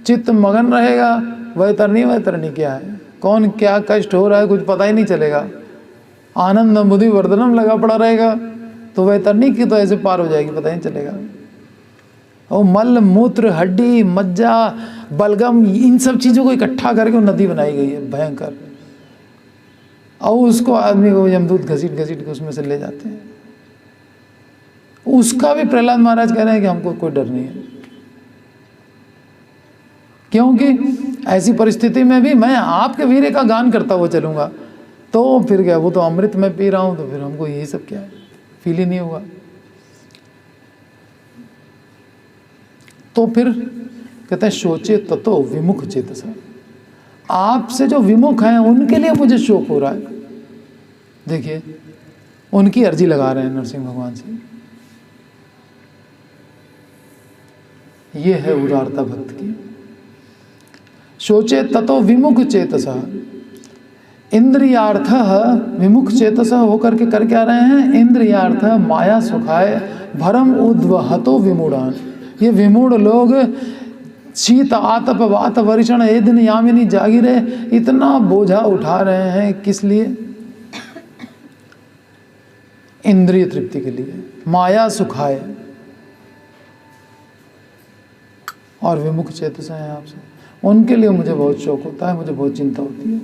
चित्त मगन रहेगा, वैतरणी वैतरणी क्या है, कौन क्या कष्ट हो रहा है कुछ पता ही नहीं चलेगा, आनंद बुद्धि वर्धनम लगा पड़ा रहेगा, तो वैतरणी की तो ऐसे पार हो जाएगी पता ही नहीं चलेगा। और मल मूत्र हड्डी मज्जा बलगम इन सब चीज़ों को इकट्ठा करके वो नदी बनाई गई है भयंकर, और उसको आदमी को यमदूत घसीट घसीट के उसमें से ले जाते हैं। उसका भी प्रहलाद महाराज कह रहे हैं कि हमको कोई डर नहीं है, क्योंकि ऐसी परिस्थिति में भी मैं आपके वीर्य का गान करता हुआ चलूँगा। तो फिर क्या, वो तो अमृत में पी रहा हूँ, तो फिर हमको यही सब क्या है, फील ही नहीं होगा। तो फिर कहते हैं शोचे ततो विमुख चेतसा, आपसे जो विमुख हैं उनके लिए मुझे शोक हो रहा है। देखिए उनकी अर्जी लगा रहे हैं नरसिंह भगवान से। ये है उदारता भक्त की। शोचे ततो विमुख चेतसा, इंद्रियार्थ विमुख चेतस होकर के कर क्या रहे हैं, इंद्रियार्थ माया सुखाय भरम उद्वहतो विमूढ़ान। ये विमूढ़ लोग शीत आतप वात वर्षण ए दिन यामिनी जागिरे इतना बोझा उठा रहे हैं, किस लिए, इंद्रिय तृप्ति के लिए, माया सुखाए और विमुख चेतस हैं आपसे, उनके लिए मुझे बहुत शौक होता है, मुझे बहुत चिंता होती है।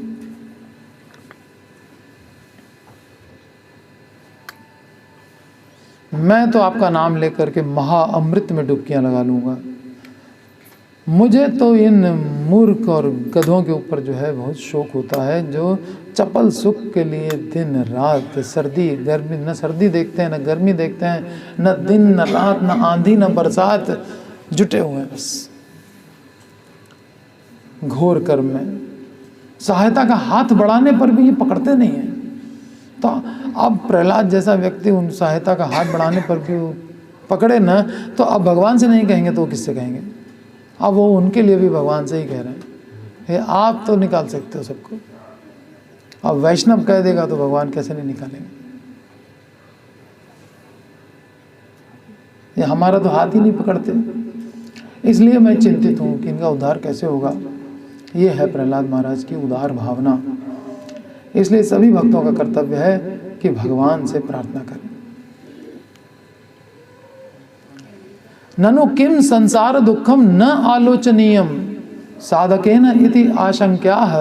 मैं तो आपका नाम लेकर के महाअमृत में डुबकियां लगा लूंगा। मुझे तो इन मूर्ख और गधों के ऊपर जो है बहुत शौक होता है, जो चपल सुख के लिए दिन रात सर्दी गर्मी, न सर्दी देखते हैं न गर्मी देखते हैं, न दिन न रात न आंधी न बरसात, जुटे हुए हैं बस घोर कर्म में। सहायता का हाथ बढ़ाने पर भी ये पकड़ते नहीं हैं। तो अब प्रहलाद जैसा व्यक्ति उन सहायता का हाथ बढ़ाने पर भी पकड़े ना, तो अब भगवान से नहीं कहेंगे तो किससे कहेंगे। अब वो उनके लिए भी भगवान से ही कह रहे हैं, हे आप तो निकाल सकते हो सबको, अब वैष्णव कह देगा तो भगवान कैसे नहीं निकालेंगे। ये हमारा तो हाथ ही नहीं पकड़ते, इसलिए मैं चिंतित हूँ कि इनका उद्धार कैसे होगा। ये है प्रहलाद महाराज की उदार भावना। इसलिए सभी भक्तों का कर्तव्य है कि भगवान से प्रार्थना करें। ननु किम संसार दुखम न आलोचनीयम साधकेन इति आशंक्याः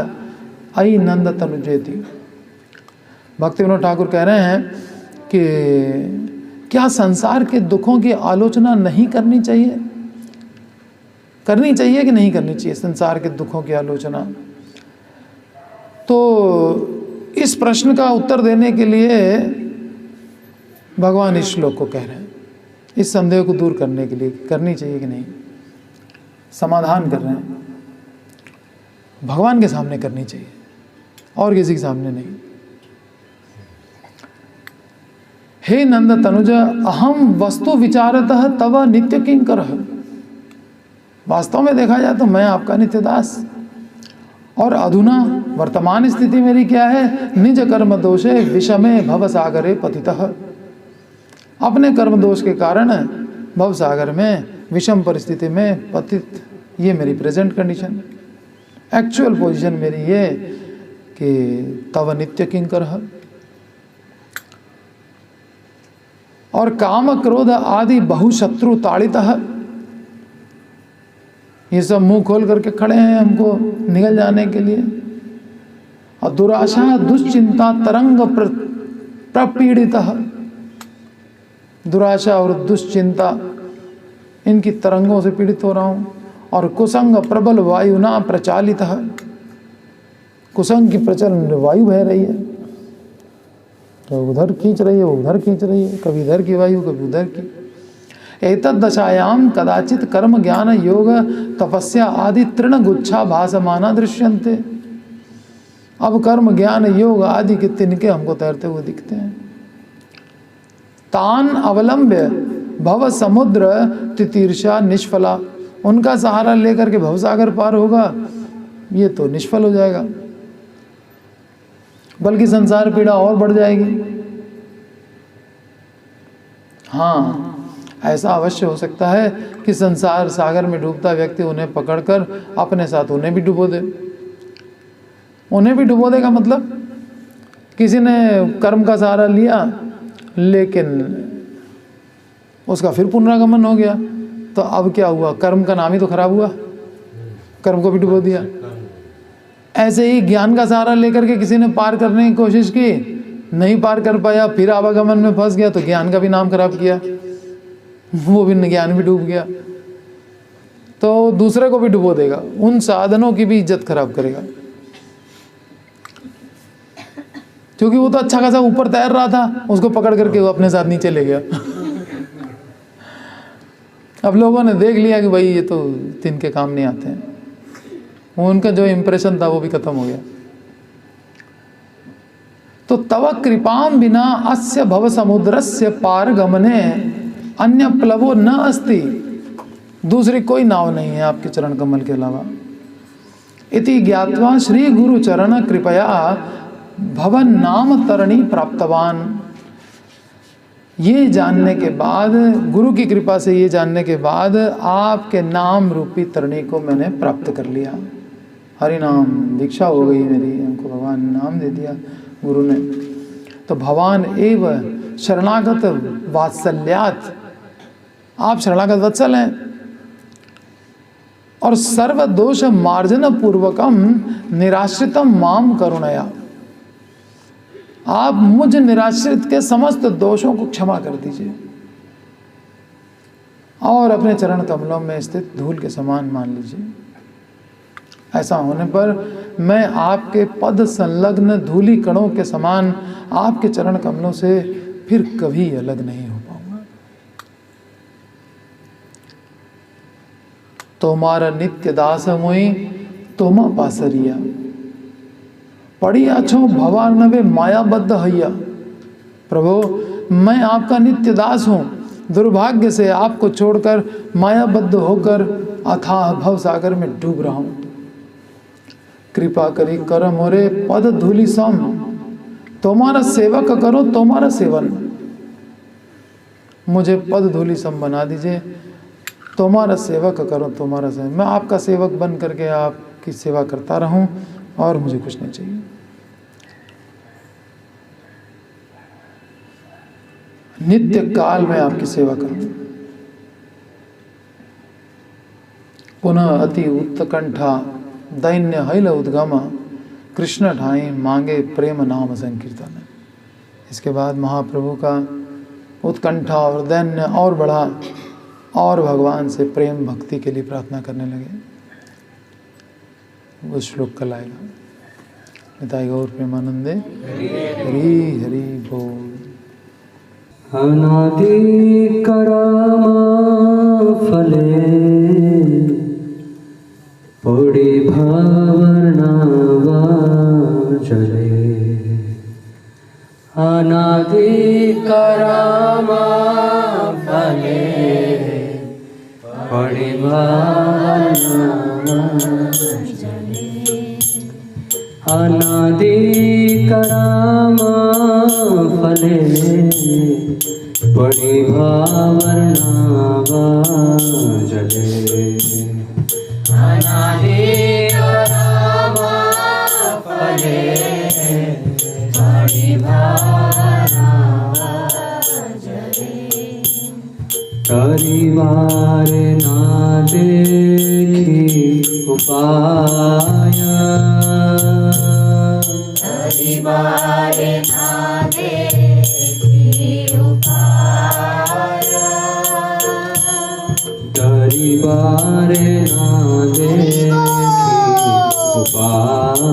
अयि नंद तनुजेति। भक्ति विनोद ठाकुर कह रहे हैं कि क्या संसार के दुखों की आलोचना नहीं करनी चाहिए, करनी चाहिए कि नहीं करनी चाहिए संसार के दुखों की आलोचना। तो इस प्रश्न का उत्तर देने के लिए भगवान इस श्लोक को कह रहे हैं, इस संदेह को दूर करने के लिए करनी चाहिए कि नहीं, समाधान कर रहे हैं। भगवान के सामने करनी चाहिए और किसी के सामने नहीं। हे नंद तनुज अहम वस्तु विचारतः तव नित्य किंकरः। वास्तव में देखा जाए तो मैं आपका नित्यदास, और अधुना वर्तमान स्थिति मेरी क्या है, निज कर्म दोषे विषमे भव सागरे पतितः। अपने कर्म दोष के कारण भव सागर में विषम परिस्थिति में पतित, ये मेरी प्रेजेंट कंडीशन, एक्चुअल पोजीशन मेरी ये कि तव नित्य किंकरः। और काम क्रोध आदि बहुशत्रु ताड़ितः, ये सब मुंह खोल करके खड़े हैं हमको निगल जाने के लिए। और दुराशा दुश्चिंता तरंग प्रपीड़ितः, दुराशा और दुश्चिंता इनकी तरंगों से पीड़ित हो रहा हूँ। और कुसंग प्रबल वायुना प्रचालितः, कुसंग की प्रचल वायु बह रही है, तो उधर खींच रही है वो उधर खींच रही है, कभी इधर की वायु कभी उधर की। एतद्दशायां कदाचित कर्म ज्ञान योग तपस्या आदि तृण गुच्छा भासमाना दृश्यन्ते। अब कर्म ज्ञान योग आदि के तिनके हमको तैरते हुए दिखते हैं। तान अवलंब्य भव समुद्र तितीर्षा निष्फला, उनका सहारा लेकर के भवसागर पार होगा ये तो निष्फल हो जाएगा, बल्कि संसार पीड़ा और बढ़ जाएगी। हाँ, ऐसा अवश्य हो सकता है कि संसार सागर में डूबता व्यक्ति उन्हें पकड़कर अपने साथ उन्हें भी डुबो दे। उन्हें भी डुबो देगा मतलब किसी ने कर्म का सहारा लिया लेकिन उसका फिर पुनरागमन हो गया, तो अब क्या हुआ, कर्म का नाम ही तो खराब हुआ, कर्म को भी डुबो दिया। ऐसे ही ज्ञान का सहारा लेकर के किसी ने पार करने की कोशिश की, नहीं पार कर पाया, फिर आवागमन में फंस गया, तो ज्ञान का भी नाम खराब किया, वो भी ज्ञान भी डूब गया। तो दूसरे को भी डुबो देगा, उन साधनों की भी इज्जत खराब करेगा। क्योंकि वो तो अच्छा खासा ऊपर तैर रहा था, उसको पकड़ करके वो अपने साथ नीचे ले गया। अब लोगों ने देख लिया कि भाई ये तो तिनके काम नहीं आते हैं, उनका जो इम्प्रेशन था वो भी खत्म हो गया। तो तव कृपाम बिना अस्य भव समुद्रस्य पार गमने अन्य प्लवो न अस्ति, दूसरी कोई नाव नहीं है आपके चरण कमल के अलावा। इति ज्ञात्वा श्री गुरु चरण कृपया भवन नाम तरणी प्राप्तवान। ये जानने के बाद, गुरु की कृपा से ये जानने के बाद आपके नाम रूपी तरणी को मैंने प्राप्त कर लिया। हरि नाम दीक्षा हो गई मेरी, हमको भगवान ने नाम दे दिया गुरु ने। तो भगवान एव शरणागत वात्सल्यात, आप शरणागत वत्सल हैं। और सर्व दोष मार्जन पूर्वकम निराश्रितम माम करुणया, आप मुझ निराश्रित के समस्त दोषों को क्षमा कर दीजिए और अपने चरण कमलों में स्थित धूल के समान मान लीजिए। ऐसा होने पर मैं आपके पद संलग्न धूली कणों के समान आपके चरण कमलों से फिर कभी अलग नहीं हो पाऊंगा। तोमारा नित्य दास मुई तोमा पासरिया, पड़ी आछो भवानवे मायाबद्ध हैया। प्रभु मैं आपका नित्य दास हूँ, दुर्भाग्य से आपको छोड़कर मायाबद्ध होकर अथाह भव सागर में डूब रहा हूँ। कृपा करी कर मोरे पद धूलि सम, तुम्हारा सेवक करो तुम्हारा सेवन। मुझे पद धूलि सम बना दीजिए, तुम्हारा सेवक करो तुम्हारा सेवन। मैं आपका सेवक बन करके आपकी सेवा करता रहूं और मुझे कुछ नहीं चाहिए। नित्य काल में आपकी सेवा करूं। पुनः अति उत्कंठा दैन्य हैल उद्गम, कृष्ण ढाई मांगे प्रेम नाम संकीर्तन। इसके बाद महाप्रभु का उत्कंठा और दैन्य और बढ़ा और भगवान से प्रेम भक्ति के लिए प्रार्थना करने लगे। वो श्लोक कल आएगा। निताई गौर प्रेमानंदे हरि हरि बोल। अनादि करामा फले पड़ी भावनावा चले। अनादि करामा फले पड़ी भावनावा चले। अनादि करामा फले पड़ी भावनावा जले। अनादि करामा फले पड़ी भावनावा जले। परिवार ना देखी उपाय, परिवार ना देखी उपाय, परिवार ना देखी उपाय,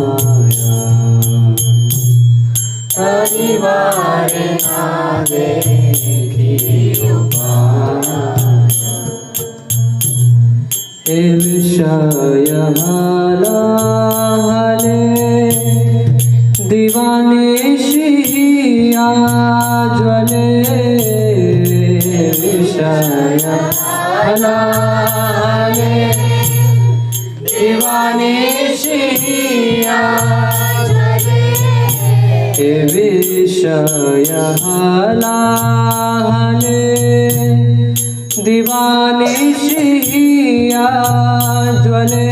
परिवार ना देखी उपाय। ए विषय हाले दीवाने शिया ज्वले। विषय हाले दीवाने शिया ज्वले। विषय हाले दीवाने शिया ज्वले।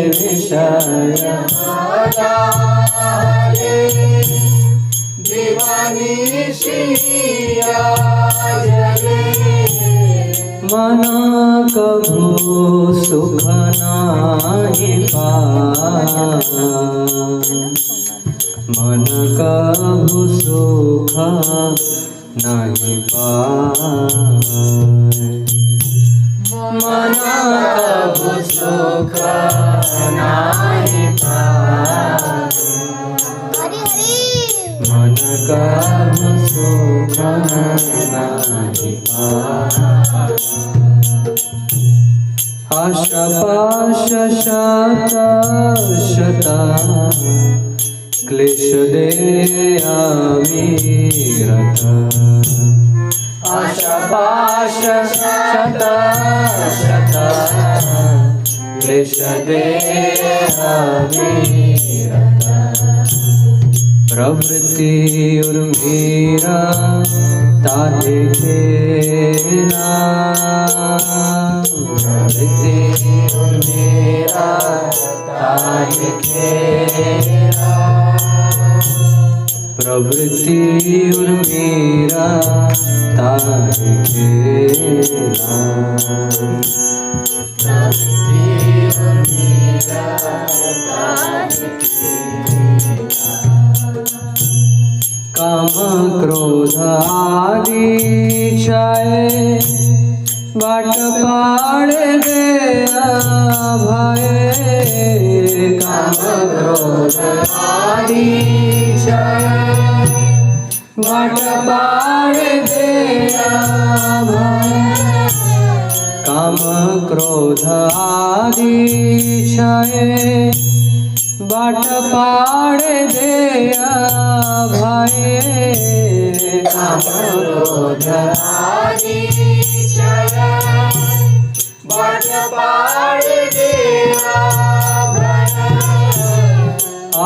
विषय हाले दीवाने शिया ज्वले। मन कभू सुख नाही पाए, मन कभू सुख नहीं पाए। मन कभु सुख नाही पाए, मन कभु सुख नाही पाए। आशा पाश शत शता क्लेश दे अविरत, आशा पाश शत शता क्लेश दे अविरत। प्रवृत्ति उर्मीरा ताहे खेला, प्रवृत्ति उर्मीरा ताहे खेला, प्रवृत्ति उर्मीरा ताहे खेला, प्रवृत्ति उर्मीरा ताहे खेला। काम क्रोध आदि छाए बाट पाड़े दे भये, काम क्रोध आदि छाए बाट पाड़े दे भये, काम क्रोध आदि छाए बाट पाड़े दे भये, काम क्रोध आदि छाए बाट पाड़े दे भये।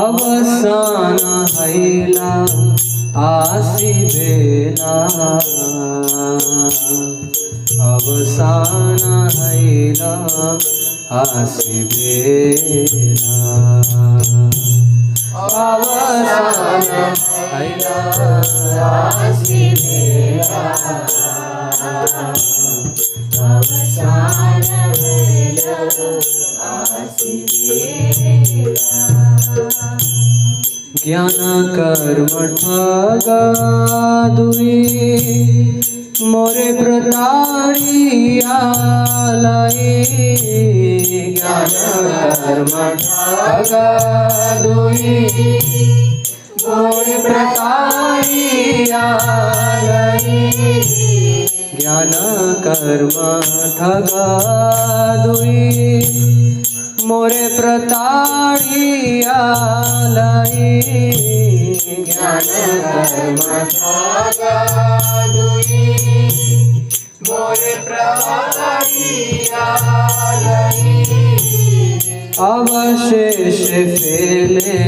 अवसान हैला आसी बेला, अवसान हैला आसी बेला, अवसान हैला आसी बेला, अवसान हैला आसी बेला। ज्ञान कर्म ठग दुई मोरे प्रताड़िया लाई, ज्ञान कर्म ठग दुई मोरे प्रताड़िया लाई, ज्ञान कर्म ठग दुई मोरे प्रताड़िया लाई, ज्ञान कर्म ठग दुई मोरे प्रताड़िया लाई। अवशेष फेले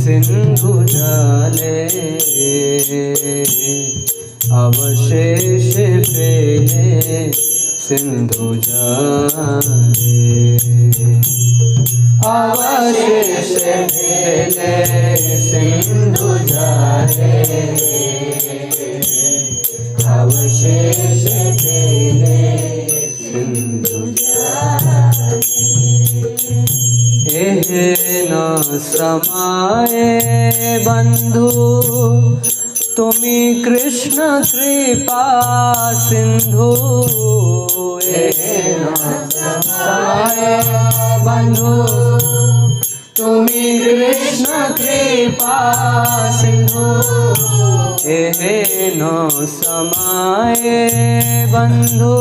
सिंधु जले, अवशेष फेले सिंधु जले, अवशेष फेले सिंधु जले, अवशेष फेले सिंधु जले। एहे न समाये बंधु तुमी कृष्ण कृपा सिंधु, एहे न समाये बंधु तुमी कृष्ण कृपा सिंधु, एहे न समाये बंधु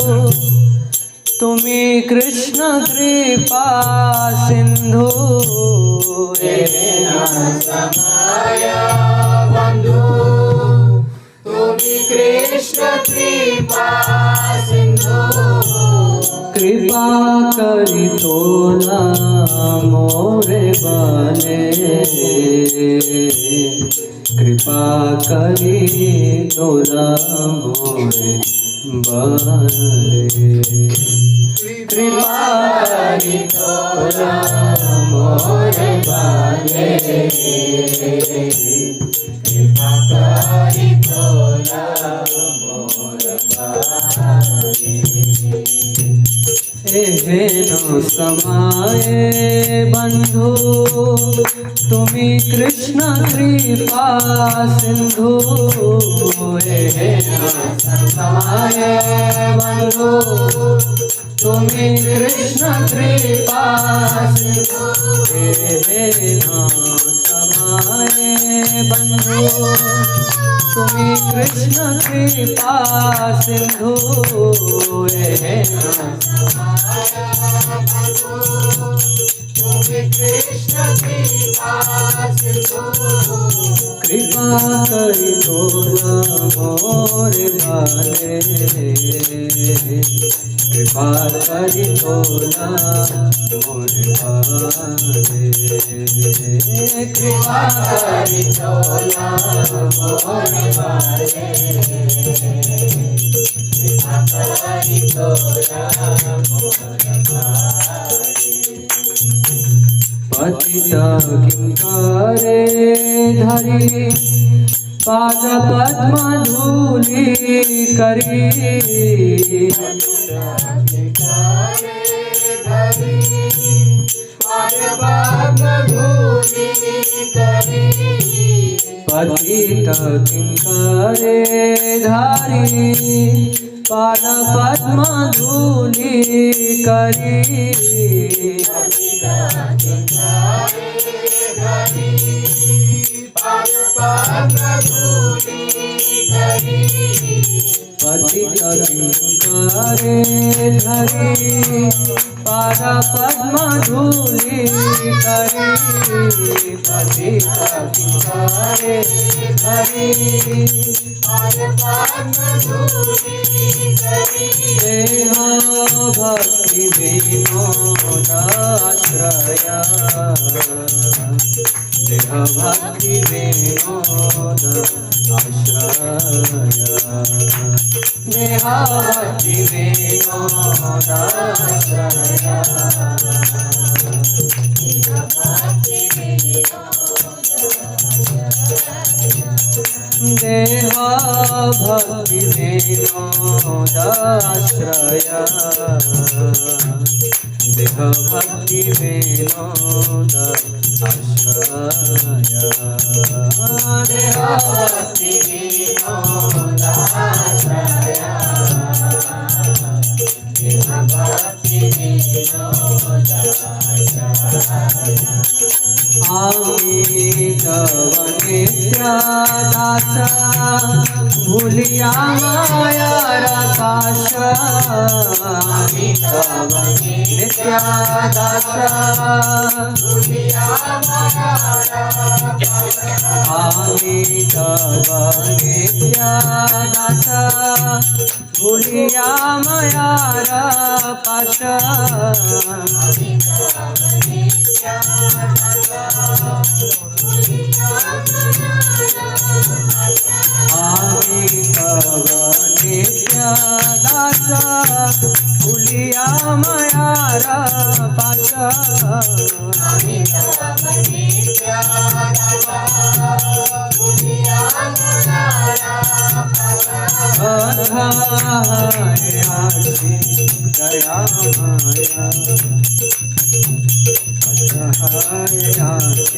तुमी कृष्ण कृपा सिंधु, एहे न समाये बंधु तुमी कृष्ण कृपा सिंधु, कृपा करी तोला मोरे बाले, कृपा करी तोला मोरे बाले, कृपा करी तोला मोरे बाले, कृपा करी तोला मोरे बाले। एहे न समाये बंधु तुमी कृष्ण कृपा सिंधु, एहे न समाये बंधु तुम्हें कृष्ण कृपा सिंधु हे समाए बंधु तुम्हें कृष्ण कृपा सिंधु हे कृपा करी तोला मोर भाले कृपा करी तोला मोर भाले कृपा करी तोला मोर भाले कृपा करी तोला मोर भाले पतिता किंकारे धरी पाद पद्म धूलि करी पतिता किंकारे धरी पाद पद्म धूलि करी पतित किंकारे धरी पाद पद्म धूलि करी पतित किंकारे धरी पाद पद्म धूलि करी देह भक्ति विनोदाश्रया देह भक्ति विनोद आश्रया देह भक्ति विनोद आश्रया देह भक्ति विनोद आश्रया देह भक्ति विनोद आश्रया देह भक्ति विनोद आश्रया देह भक्ति विनोद आश्रया आमी तव नित्यादास भूलिया मायार पाश आमी तव नित्यादास भूलिया मायार आमी तव नित्यादास भूलिया मायार पाश आमी तव नित्यादास भूलिया मायार पाश आमी तव नित्यादास भूलिया मायार पाश अधारे आसी दया माया अधारे आसी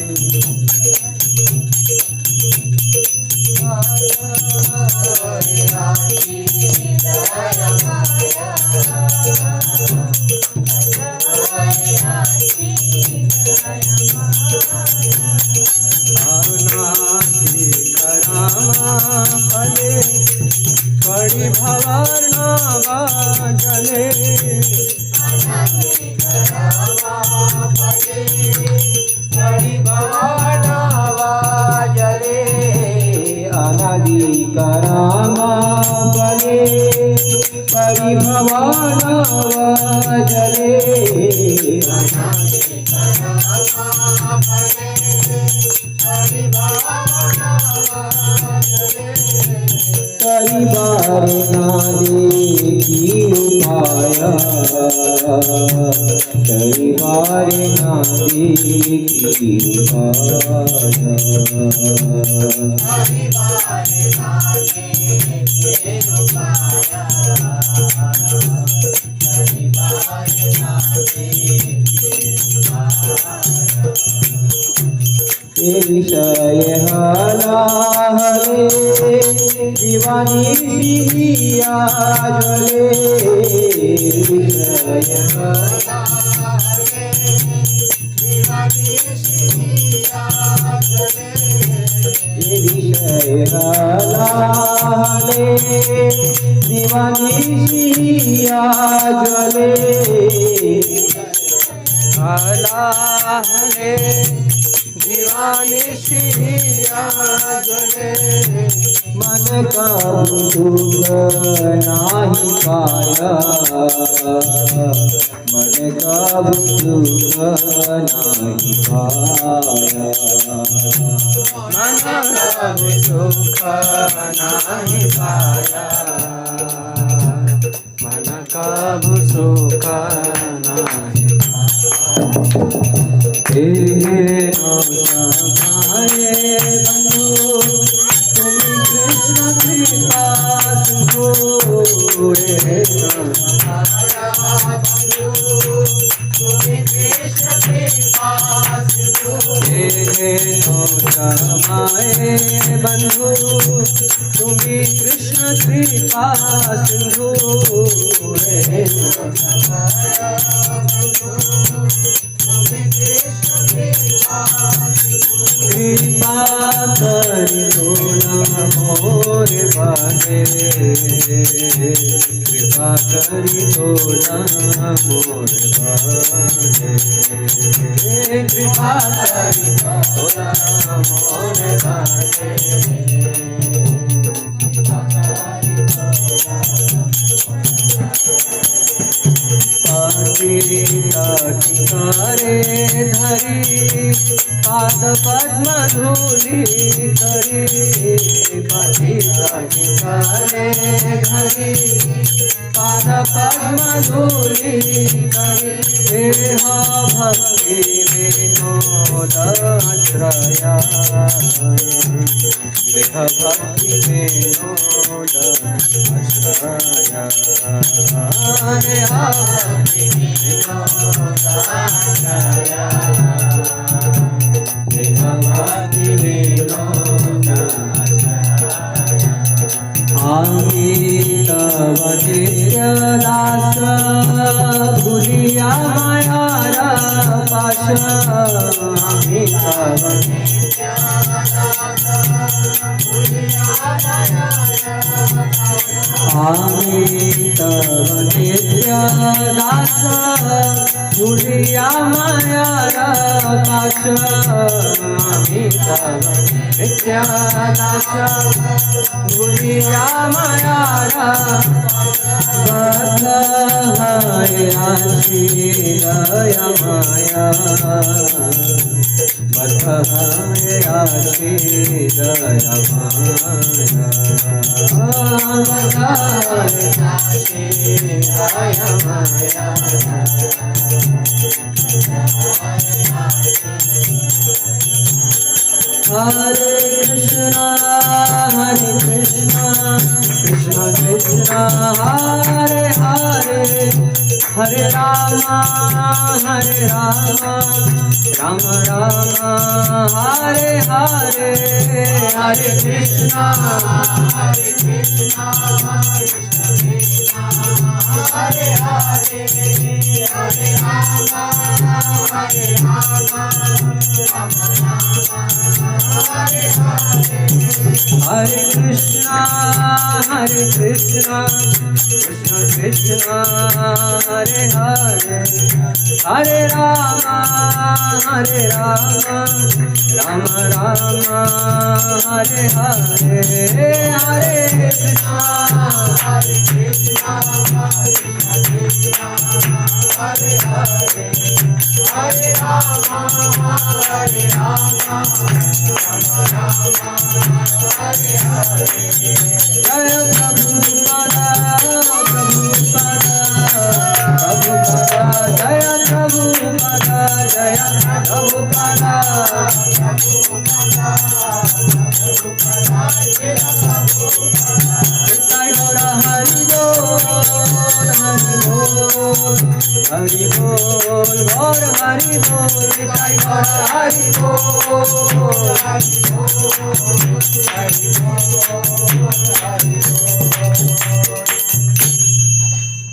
पड़ी भवरना जले पड़ी भवरना जले अनादि करामा बले पड़ी भवरना जले अनादि करामा बले पड़ी भवरना जले कई बार ना देखी उपाया कई बार ना देखी उपाया विषय हला हरे दिवानिशिया ज्वले विषय विषय लाले दिवानिशिया ज्वले लाले दिवानिशिया ज्वले मन का दुख नाही पाया मन का दुख नाही पाया मन का दुख नाही पाया मन का सुख नाही समाये बंधु तुम कृष्ण कृपा सिंधु रे समाये बंधु तुम्ही कृष्ण कृपा सिंधु रे कृपा करि तोला मोर भागे कृपा करि तोला मोर भागे कृपा करि तोला मोर भागे रे धरी पाद पद्म धूलि करी रे धरी पाद पद्म धूलि करी देह भक्ति विनोदाश्रया देह भक्ति विनोदाश्रया देह भक्ति विनोदाश्रया देह भक्ति विनोदाश्रया आमी तव नित्यदास भूलिया मायारा पाश आमी तव आमी तव नित्यदास भूलिया मायारा पाश आमी तव नित्यदास भूलिया मायारा बद्ध है आशीरया माया बद्ध है आशीरया माया बद्ध है आशीरया माया हरे कृष्णा कृष्ण कृष्ण हरे हरे हरे रामा राम राम हरे हरे हरे कृष्णा हरे हरे हरे रामा हरे राम हरे कृष्णा कृष्ण कृष्ण हरे हरे हरे राम राम राम हरे हरे हरे कृष्णा हरे हरे हरे राम हरे जय प्रभुपाद प्रभुपाद प्रभुपाद जय प्रभुपादा जय प्रभुपादा निताय गौर हरि बोल हरि बोल हरि बोल गौर हरि बोल निताय गौर हरि बोल हरि बोल हरि बोल हरि बोल